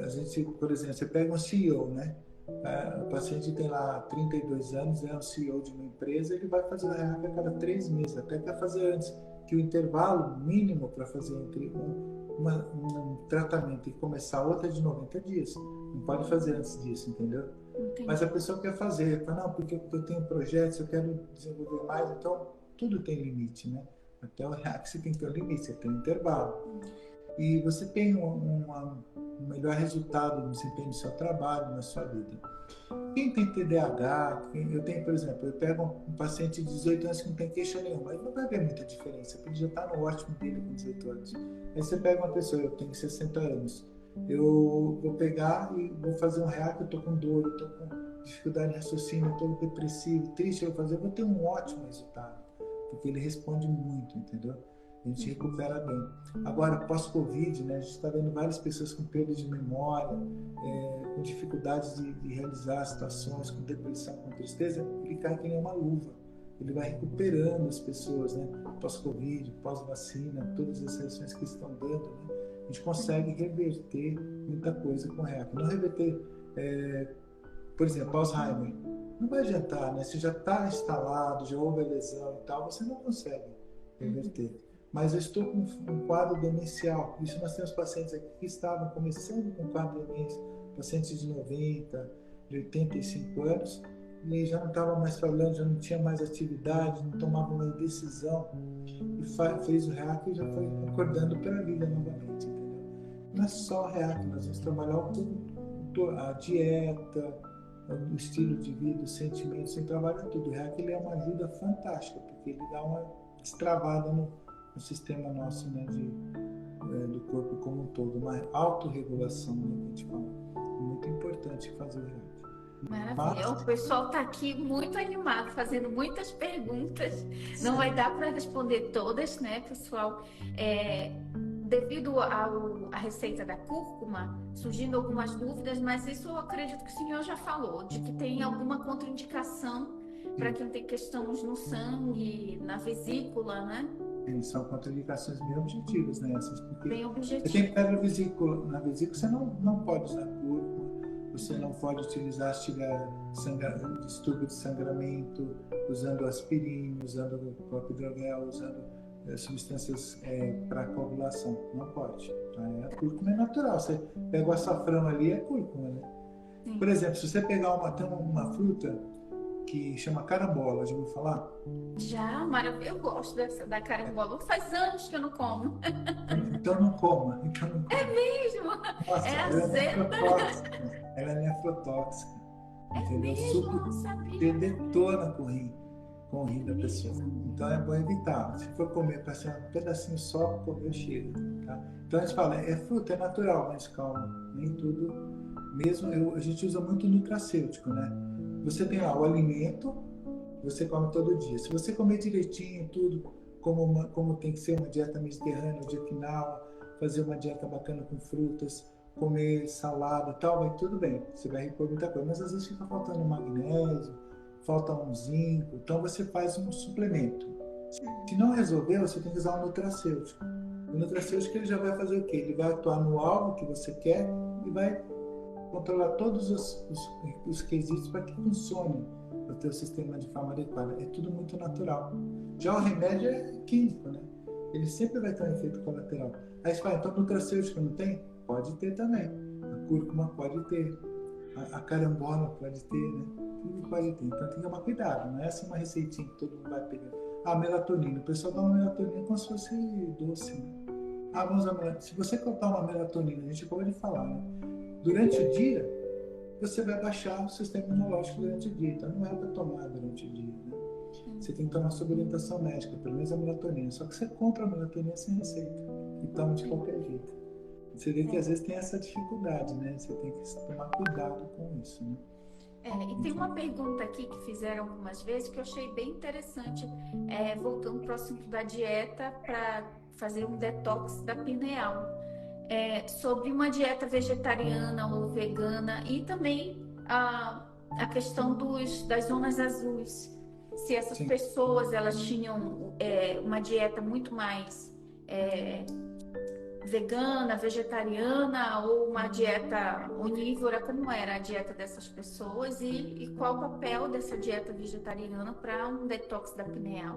a gente, por exemplo, você pega um CEO, né? O paciente tem lá 32 anos, é um CEO de uma empresa, ele vai fazer o REAC a cada 3 meses, até quer fazer antes, que o intervalo mínimo para fazer entre um tratamento e começar outro é de 90 dias. Não pode fazer antes disso, entendeu? Mas a Entendi. pessoa quer fazer, fala, não, porque eu tenho projetos, eu quero desenvolver mais, então tudo tem limite, né? Até o REAC você tem que ter um limite, você tem um intervalo. E você tem um melhor resultado no desempenho do seu trabalho, na sua vida. Quem tem TDAH, eu tenho, por exemplo, eu pego um paciente de 18 anos que não tem queixa nenhuma, ele não vai ver muita diferença, porque ele já está no ótimo dele com 18 anos. Aí você pega uma pessoa, eu tenho 60 anos, eu vou pegar e vou fazer um REAC, eu estou com dor, eu estou com dificuldade de raciocínio, eu estou depressivo, triste, eu vou ter um ótimo resultado, porque ele responde muito, entendeu? A gente recupera bem. Agora, pós-Covid, né, a gente está vendo várias pessoas com perda de memória, com dificuldades de realizar situações, com depressão, com tristeza, ele cai que nem uma luva. Ele vai recuperando as pessoas, né? Pós-Covid, pós-vacina, todas as reações que estão dando, né? A gente consegue reverter muita coisa com REAC. Não reverter, por exemplo, Alzheimer. Não vai adiantar, né? Se já está instalado, já houve a lesão e tal, você não consegue reverter. Mas eu estou com um quadro demencial. Isso nós temos pacientes aqui que estavam começando com quadro de demência, pacientes de 90, de 85 anos, e já não estava mais falando, já não tinha mais atividade, não tomava mais decisão, e fez o REAC e já foi acordando pela vida novamente, entendeu? Não é só o REAC, nós vamos trabalhar a dieta, o estilo de vida, os sentimentos, sem trabalhar tudo. O REAC ele é uma ajuda fantástica, porque ele dá uma destravada no sistema nosso, né, do corpo como um todo, uma autorregulação, né, que a gente fala. É muito importante fazer o REAC. Maravilha. O pessoal está aqui muito animado, fazendo muitas perguntas. Não vai dar para responder todas, né, pessoal? Devido à receita da cúrcuma, surgindo algumas dúvidas, mas isso eu acredito que o senhor já falou, de que tem alguma contraindicação para quem tem questões no sangue, na vesícula, né? São contraindicações bem objetivas, né? Essas, porque Bem você objetivo. tem pedra na vesícula você não pode usar cúrcuma, você não pode utilizar se tiver distúrbio de sangramento, usando aspirina, usando clopidogrel, usando substâncias para coagulação. Não pode. Tá? A cúrcuma é natural. Você pega o açafrão ali, é cúrcuma, né? Sim. Por exemplo, se você pegar tem uma fruta que chama carambola, já ouviu falar? Já, maravilha. Eu gosto da carambola. Faz anos que eu não como. Então não coma. Mesmo? Nossa, É ela é azeda. nefrotóxica. Ela é nefrotóxica. Entendeu? Mesmo, Super não sabia. detona com o rim da pessoa. Então é bom evitar. Se for comer para ser um pedacinho só, comer chega. Tá? Então a gente fala, é fruta, é natural, mas calma, nem tudo. Mesmo a gente usa muito nutracêutico, né? Você tem lá o alimento, você come todo dia. Se você comer direitinho, tudo, como tem que ser uma dieta mediterrânea, dia final, fazer uma dieta bacana com frutas, comer salada e tal, vai tudo bem. Você vai repor muita coisa. Mas às vezes fica faltando magnésio, falta um zinco, então você faz um suplemento. Se não resolver, você tem que usar um nutracêutico. O nutracêutico ele já vai fazer o quê? Ele vai atuar no alvo que você quer e vai controlar todos os quesitos para que funcione o teu sistema de forma adequada. É tudo muito natural. Já o remédio é químico, né? Ele sempre vai ter um efeito colateral. Aí você fala, então nutracêutico não tem? Pode ter também. A cúrcuma pode ter. a carambola pode ter, né? Tudo pode ter. Então tem que tomar cuidado, não é assim uma receitinha que todo mundo vai pegar. Ah, melatonina. O pessoal dá uma melatonina como se fosse doce, né? Ah, vamos usar melatonina. Se você cortar uma melatonina, a gente acabou de falar, né? Durante o dia, você vai baixar o sistema imunológico durante o dia. Então não é para tomar durante o dia, né? Você tem que tomar sob orientação médica, pelo menos a melatonina. Só que você compra a melatonina sem receita e toma de qualquer jeito. Você vê que às vezes tem essa dificuldade, né? Você tem que tomar cuidado com isso, né? E tem uma pergunta aqui que fizeram algumas vezes que eu achei bem interessante, voltando para o assunto da dieta para fazer um detox da pineal, sobre uma dieta vegetariana ou vegana e também a questão das zonas azuis. Se essas Sim. pessoas elas tinham uma dieta muito mais vegana, vegetariana ou uma dieta onívora, como era a dieta dessas pessoas e qual o papel dessa dieta vegetariana para um detox da pineal?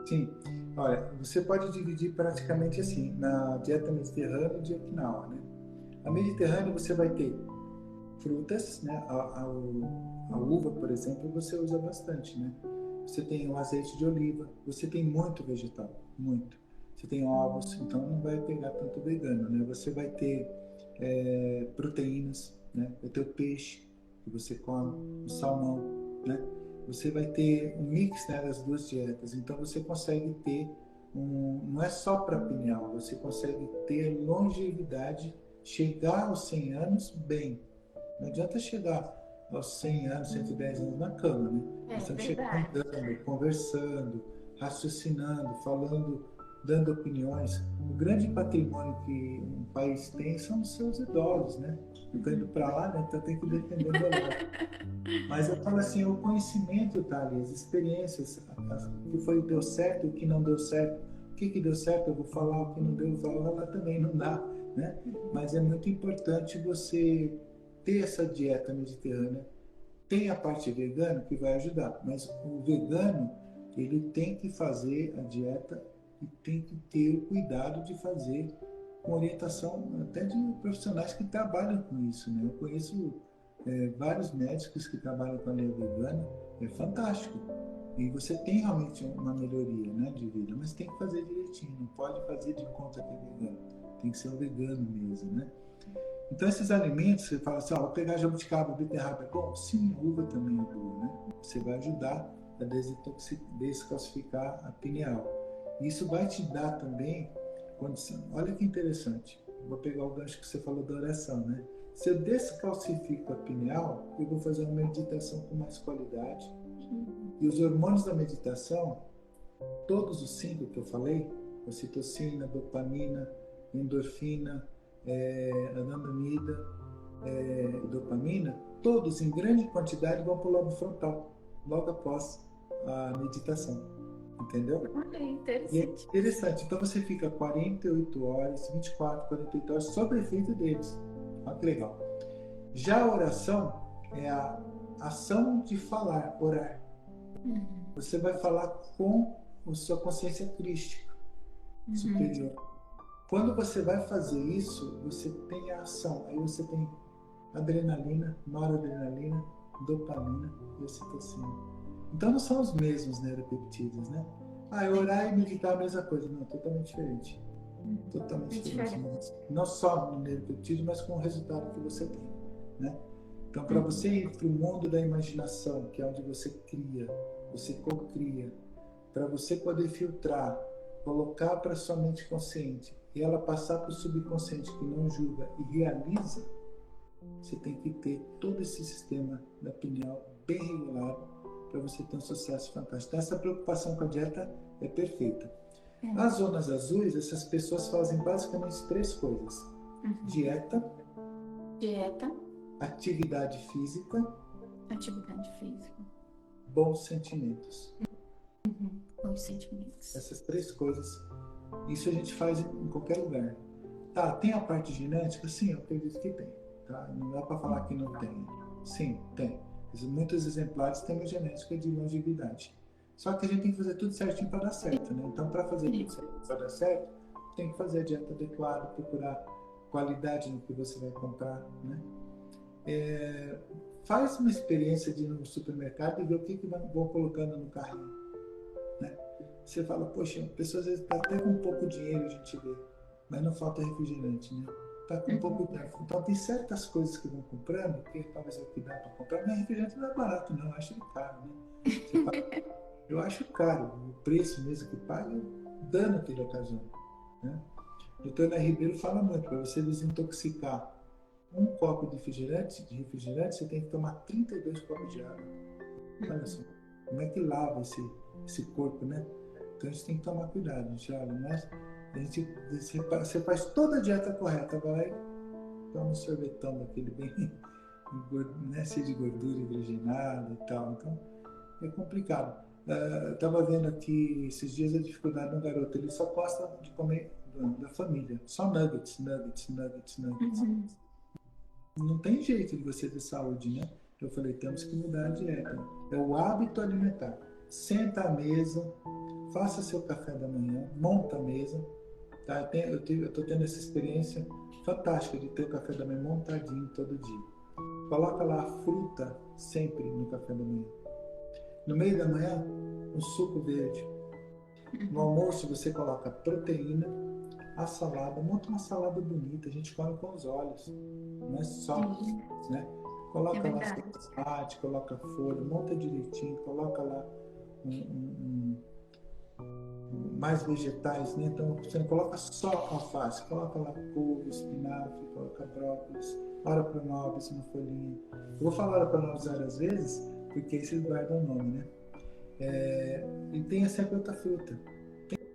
Sim. Olha, você pode dividir praticamente assim, na dieta mediterrânea e de Okinawa, né? A mediterrânea você vai ter frutas, né? A uva, por exemplo, você usa bastante, né? Você tem o azeite de oliva, você tem muito vegetal, muito. Você tem ovos, então não vai pegar tanto vegano, né? Você vai ter proteínas, né? Vai ter o peixe que você come, o salmão, né? Você vai ter um mix, né, das duas dietas, então você consegue ter não é só para pineal, você consegue ter longevidade, chegar aos 100 anos bem. Não adianta chegar aos 100 anos, 110 anos na cama, né? Nós temos que chegar andando, conversando, raciocinando, falando, dando opiniões. O grande patrimônio que um país tem são os seus idosos, né? Eu tô indo para lá, né? Então tem que defender meu lado. Mas eu falo assim, o conhecimento tá ali, as experiências, o que foi deu certo, o que não deu certo, o que deu certo eu vou falar, o que não deu eu vou falar, lá também não dá, né? Mas é muito importante você ter essa dieta mediterrânea. Tem a parte vegana que vai ajudar, mas o vegano ele tem que fazer a dieta e tem que ter o cuidado de fazer com orientação até de profissionais que trabalham com isso, né? Eu conheço vários médicos que trabalham com a linha vegana, é fantástico. E você tem realmente uma melhoria, né, de vida, mas tem que fazer direitinho, não pode fazer de conta que é vegano, tem que ser um vegano mesmo, né? Então esses alimentos, você fala assim, vou pegar jabuticaba, beterraba, é bom? Sim, uva também é boa, né? Você vai ajudar a descalcificar a pineal. Isso vai te dar também condição. Olha que interessante, vou pegar o gancho que você falou da oração, né? Se eu descalcifico a pineal, eu vou fazer uma meditação com mais qualidade. E os hormônios da meditação, todos os 5 que eu falei, ocitocina, dopamina, endorfina, anandamida, dopamina, todos em grande quantidade vão para o lobo frontal, logo após a meditação. Entendeu? Interessante. E é interessante. Então você fica 48 horas, 24, 48 horas sob efeito deles. Olha que legal. Já a oração é a ação de falar, orar. Você vai falar com a sua consciência crística superior. Quando você vai fazer isso, você tem a ação. Aí você tem adrenalina, noradrenalina, dopamina e ocitocina. Então não são os mesmos neuropeptídeos, né? Orar e meditar é a mesma coisa. Não, totalmente diferente. Totalmente diferente. Não só no neuropeptídeo, mas com o resultado que você tem, né? Então, para você ir para o mundo da imaginação, que é onde você cria, você co-cria, para você poder filtrar, colocar para sua mente consciente e ela passar para o subconsciente que não julga e realiza, você tem que ter todo esse sistema da pineal bem regulado para você ter um sucesso fantástico. Então, essa preocupação com a dieta é perfeita. As zonas azuis, essas pessoas fazem basicamente 3 coisas: dieta, atividade física, bons sentimentos. Bons sentimentos. Essas 3 coisas, isso a gente faz em qualquer lugar. Tá, tem a parte genética? Sim, eu acredito que tem. Tá? Não dá para falar que não tem. Sim, tem. Muitos exemplares têm uma genética de longevidade. Só que a gente tem que fazer tudo certinho para dar certo, né? Então, para fazer tudo certinho para dar certo, tem que fazer a dieta adequada, procurar qualidade no que você vai comprar, né? Faz uma experiência de ir no supermercado e ver o que vão colocando no carrinho, né? Você fala, poxa, a pessoa às vezes está até com pouco dinheiro, a gente vê, mas não falta refrigerante, né? Está com pouco dinheiro. Então tem certas coisas que vão comprando, que talvez é o que dá para comprar, mas refrigerante não é barato, não, eu acho ele caro, né? Eu acho caro, o preço mesmo que paga, o dano que ele ocasiona, né? O doutor Ana Ribeiro fala muito, para você desintoxicar um copo de refrigerante, você tem que tomar 32 copos de água. Olha só, como é que lava esse corpo, né? Então a gente tem que tomar cuidado, gente. Olha, mas você faz toda a dieta correta, vai toma um sorvetão daquele bem, né, cheio de gordura hidrogenada e tal. Então é complicado. Estava vendo aqui esses dias a dificuldade do garoto, ele só gosta de comer da família, só nuggets. Não tem jeito de você ter saúde, né? Eu falei, temos que mudar a dieta. É o hábito alimentar. Senta à mesa, faça seu café da manhã, monta a mesa. Tá? Eu estou tendo essa experiência fantástica de ter o café da manhã montadinho todo dia. Coloca lá a fruta sempre no café da manhã. No meio da manhã, um suco verde. No almoço, você coloca proteína, a salada, monta uma salada bonita, a gente come com os olhos, não é só, né? Coloca lá tomate, coloca folha, monta direitinho, coloca lá mais vegetais, né? Então você não coloca só alface, coloca lá couve, espinafre, coloca brócolis, ora pronobis, uma folhinha. Eu vou falar ora pronobis várias vezes, porque aí vocês guardam o nome, né? E tem sempre outra fruta,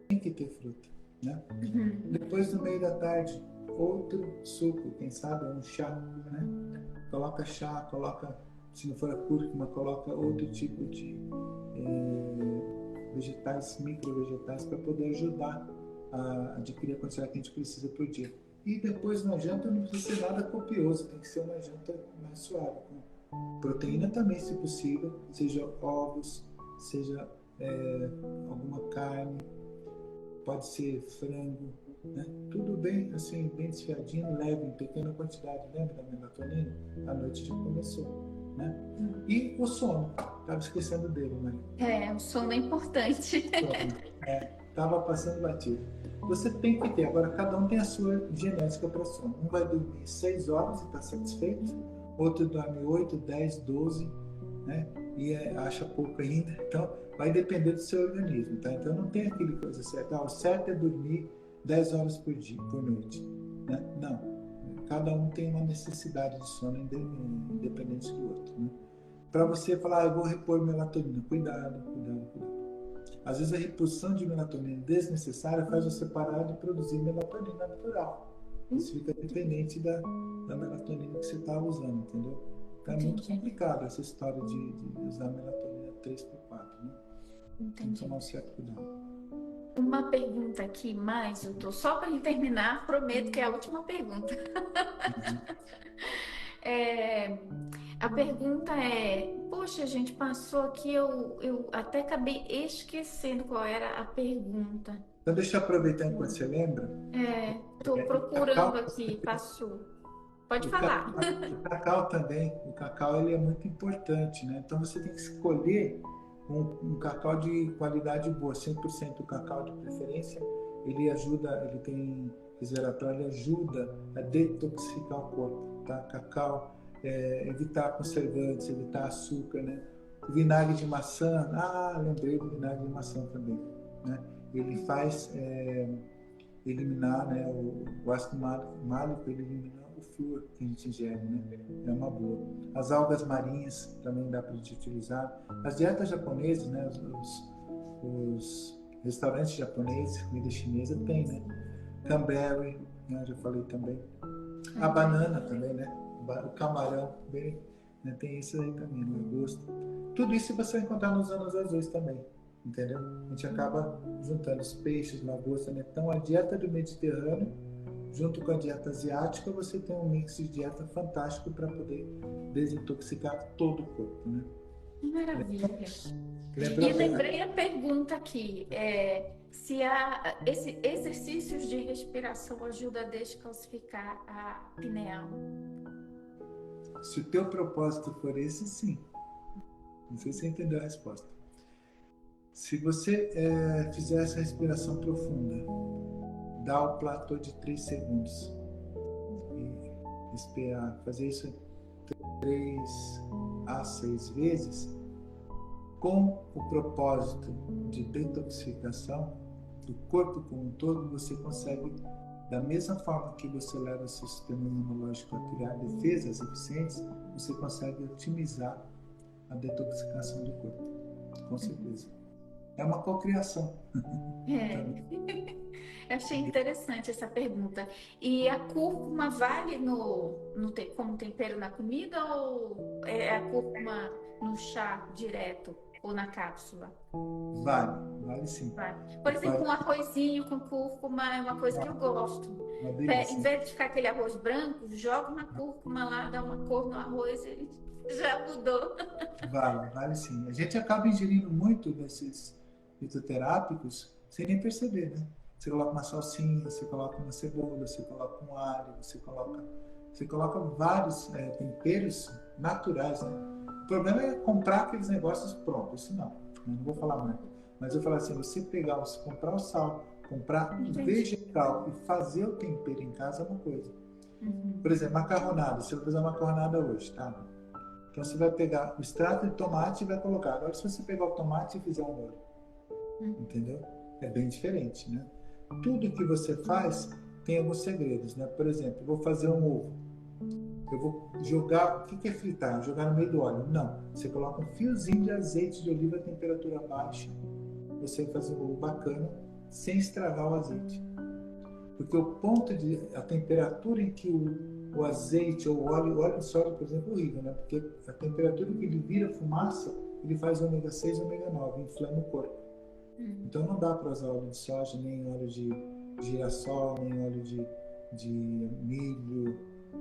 tem que ter fruta, né? Depois, no meio da tarde, outro suco, quem sabe, um chá, né? Coloca chá, coloca, se não for a cúrcuma, coloca outro tipo de vegetais, micro-vegetais, para poder ajudar a adquirir a quantidade que a gente precisa por dia. E depois, na janta, não precisa ser nada copioso, tem que ser uma janta mais suave, com proteína também, se possível, seja ovos, seja alguma carne, pode ser frango, né? Tudo bem, assim, bem desfiadinho, leve, em pequena quantidade. Lembra da melatonina? A noite já começou, né? E o sono, estava esquecendo dele, Maria. O sono é importante. Estava passando batido. Você tem que ter, agora cada um tem a sua genética para sono. Um vai dormir 6 horas e está satisfeito, outro dorme 8, 10, 12, né? E acha pouco ainda. Então, vai depender do seu organismo, tá? Então, não tem aquele coisa certa. O certo é dormir 10 horas por noite, né? Não. Cada um tem uma necessidade de sono independente do outro, né? Para você falar, eu vou repor melatonina, cuidado. Às vezes a repulsão de melatonina desnecessária faz você parar de produzir melatonina natural. Isso fica dependente da melatonina que você está usando, entendeu? Então é muito complicado essa história de usar melatonina 3x4, né? Tem que tomar um certo cuidado. Uma pergunta aqui mais, doutor, só para terminar, prometo que é a última pergunta. A pergunta é, poxa, a gente passou aqui, eu até acabei esquecendo qual era a pergunta. Então deixa eu aproveitar enquanto você lembra. Estou procurando aqui, passou. Pode falar. O cacau também, ele é muito importante, né? Então você tem que escolher um cacau de qualidade boa, 100% cacau de preferência. Ele tem resveratrol, ele ajuda a detoxificar o corpo, tá? Cacau, evitar conservantes, evitar açúcar, né? O vinagre de maçã, lembrei do vinagre de maçã também, né? Ele faz eliminar, né, o ácido málico, ele elimina o flúor que a gente ingere, né? É uma boa. As algas marinhas também dá para a gente utilizar. As dietas japonesas, né, os restaurantes japoneses, comida chinesa, tem, né? Cranberry, né, já falei também. A banana também, né? O camarão, bem, né? Tem isso aí também, no gosto. Tudo isso você vai encontrar nos anos azuis também, entendeu? A gente acaba juntando os peixes, lagosta, né? Então a dieta do Mediterrâneo, junto com a dieta asiática, você tem um mix de dieta fantástico para poder desintoxicar todo o corpo, né? Maravilha. E lembrei a pergunta aqui, se esses exercícios de respiração ajudam a descalcificar a pineal. Se o teu propósito for esse, sim. Não sei se você entendeu a resposta. Se você fizer essa respiração profunda, dá o platô de 3 segundos e esperar, fazer isso 3 a 6 vezes, com o propósito de detoxificação do corpo como um todo, você consegue, da mesma forma que você leva o seu sistema imunológico a criar defesas eficientes, você consegue otimizar a detoxificação do corpo, com certeza. É uma cocriação. Eu achei interessante essa pergunta. E a cúrcuma vale como tempero na comida ou é a cúrcuma no chá direto ou na cápsula? Vale sim. Vale. Por exemplo, um arrozinho com cúrcuma é uma coisa que eu gosto. Uma delícia. Em vez de ficar aquele arroz branco, joga uma cúrcuma lá, dá uma cor no arroz e já mudou. Vale sim. A gente acaba ingerindo muito desses fitoterápicos sem nem perceber, né? Você coloca uma salsinha, você coloca uma cebola, você coloca um alho, você coloca vários temperos naturais, né? O problema é comprar aqueles negócios prontos, isso não vou falar mais. Mas eu falo assim, você comprar o sal, comprar o vegetal e fazer o tempero em casa é uma coisa. Por exemplo, macarronada, você vai fazer uma macarronada hoje, tá? Então você vai pegar o extrato de tomate e vai colocar. Agora se você pegar o tomate e fizer um molho, entendeu? É bem diferente, né? Tudo que você faz tem alguns segredos, né? Por exemplo, eu vou fazer um ovo. Eu vou jogar, o que é fritar? Jogar no meio do óleo? Não. Você coloca um fiozinho de azeite de oliva a temperatura baixa. Você vai fazer um ovo bacana sem estragar o azeite. Porque a temperatura em que o azeite ou o óleo de soja, por exemplo, é horrível, né? Porque a temperatura que ele vira fumaça, ele faz ômega 6 e ômega 9, inflama o corpo. Então não dá para usar óleo de soja, nem óleo de girassol, nem óleo de milho,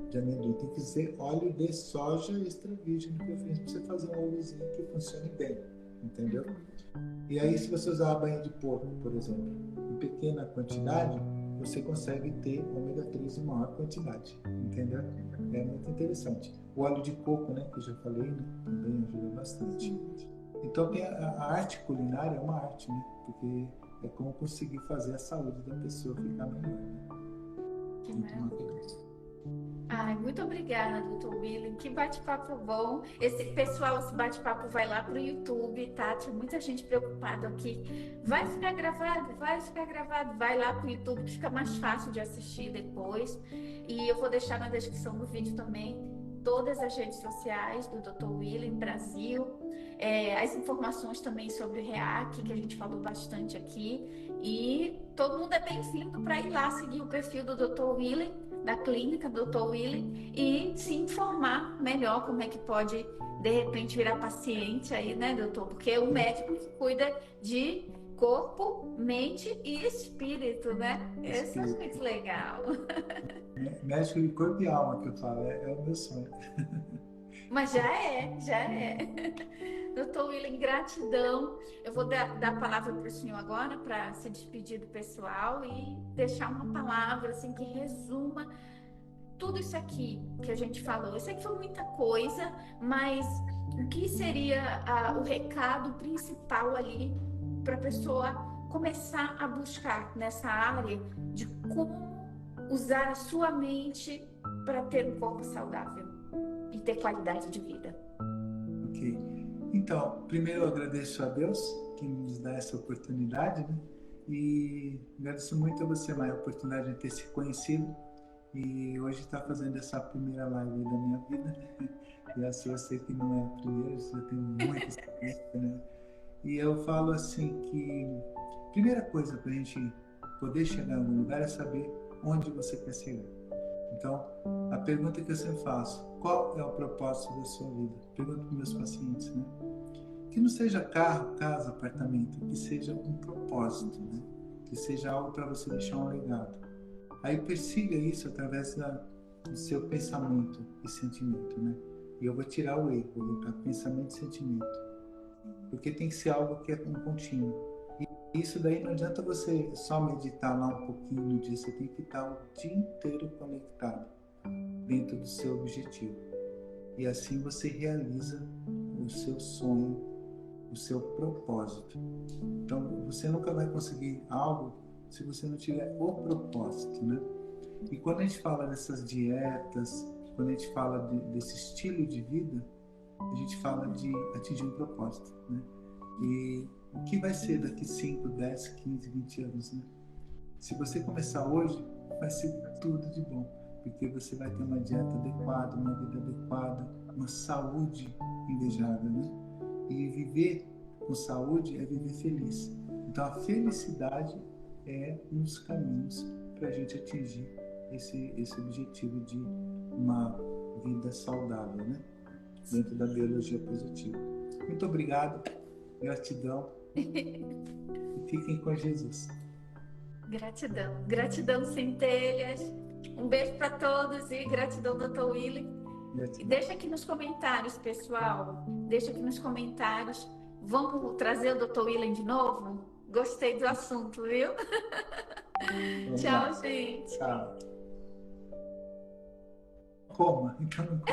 de amendoim. Tem que ser óleo de soja extra virgem, de preferência, para você fazer um óleozinho que funcione bem, entendeu? E aí, se você usar a banha de porco, por exemplo, em pequena quantidade, você consegue ter ômega 3 em maior quantidade, entendeu? É muito interessante. O óleo de coco, né, que eu já falei, né, também ajuda bastante. Então, a arte culinária é uma arte, né? Porque é como conseguir fazer a saúde da pessoa ficar melhor, né? Que maravilha. Ai, muito obrigada, Dr. William. Que bate-papo bom. Esse bate-papo vai lá para o YouTube, tá? Tinha muita gente preocupada aqui. Vai ficar gravado? Vai lá para o YouTube, que fica mais fácil de assistir depois. E eu vou deixar na descrição do vídeo também todas as redes sociais do Dr. William Brasil, as informações também sobre o REAC, que a gente falou bastante aqui. E todo mundo é bem-vindo para ir lá seguir o perfil do Dr. William, da clínica Dr. William, e se informar melhor como é que pode, de repente, virar paciente aí, né, doutor? Porque é o médico que cuida de corpo, mente e espírito, né? Isso é muito legal. Médico de corpo e alma, que eu falo, é o meu sonho. Mas já é. Doutor William, gratidão. Eu vou dar a palavra para o senhor agora para se despedir do pessoal e deixar uma palavra assim que resuma tudo isso aqui que a gente falou. Isso aqui foi muita coisa, mas o que seria o recado principal ali para a pessoa começar a buscar nessa área de como usar a sua mente para ter um corpo saudável e ter qualidade de vida? Ok. Então, primeiro eu agradeço a Deus que nos dá essa oportunidade, né? E agradeço muito a você, Maia, a oportunidade de ter se conhecido e hoje estar fazendo essa primeira live da minha vida. E a sua eu sei que não é a primeira, você tem muita experiência, né? E eu falo assim que a primeira coisa para a gente poder chegar em algum lugar é saber onde você quer chegar. Então, a pergunta que eu sempre faço, qual é o propósito da sua vida? Pergunto para meus pacientes, né? Que não seja carro, casa, apartamento, que seja um propósito, né? Que seja algo para você deixar um legado. Aí persiga isso através do seu pensamento e sentimento, né? E eu vou tirar o erro, vou botar pensamento e sentimento. Porque tem que ser algo que é um contínuo. E isso daí não adianta você só meditar lá um pouquinho no dia, você tem que estar o dia inteiro conectado dentro do seu objetivo. E assim você realiza o seu sonho, o seu propósito. Então, você nunca vai conseguir algo se você não tiver o propósito, né? E quando a gente fala dessas dietas, quando a gente fala desse estilo de vida, a gente fala de atingir um propósito, né? E o que vai ser daqui 5, 10, 15, 20 anos, né? Se você começar hoje, vai ser tudo de bom, porque você vai ter uma dieta adequada, uma vida adequada, uma saúde invejável, né? E viver com saúde é viver feliz. Então a felicidade é um dos caminhos para a gente atingir esse objetivo de uma vida saudável, né? Dentro da biologia positiva. Muito obrigado, gratidão e fiquem com Jesus. Gratidão, gratidão centelhas. Um beijo para todos e gratidão, Dr. Willy. E deixa aqui nos comentários, pessoal. Deixa aqui nos comentários. Vamos trazer o Dr. Willy de novo? Gostei do assunto, viu? Tchau, gente. Tchau. Coma, então não coma.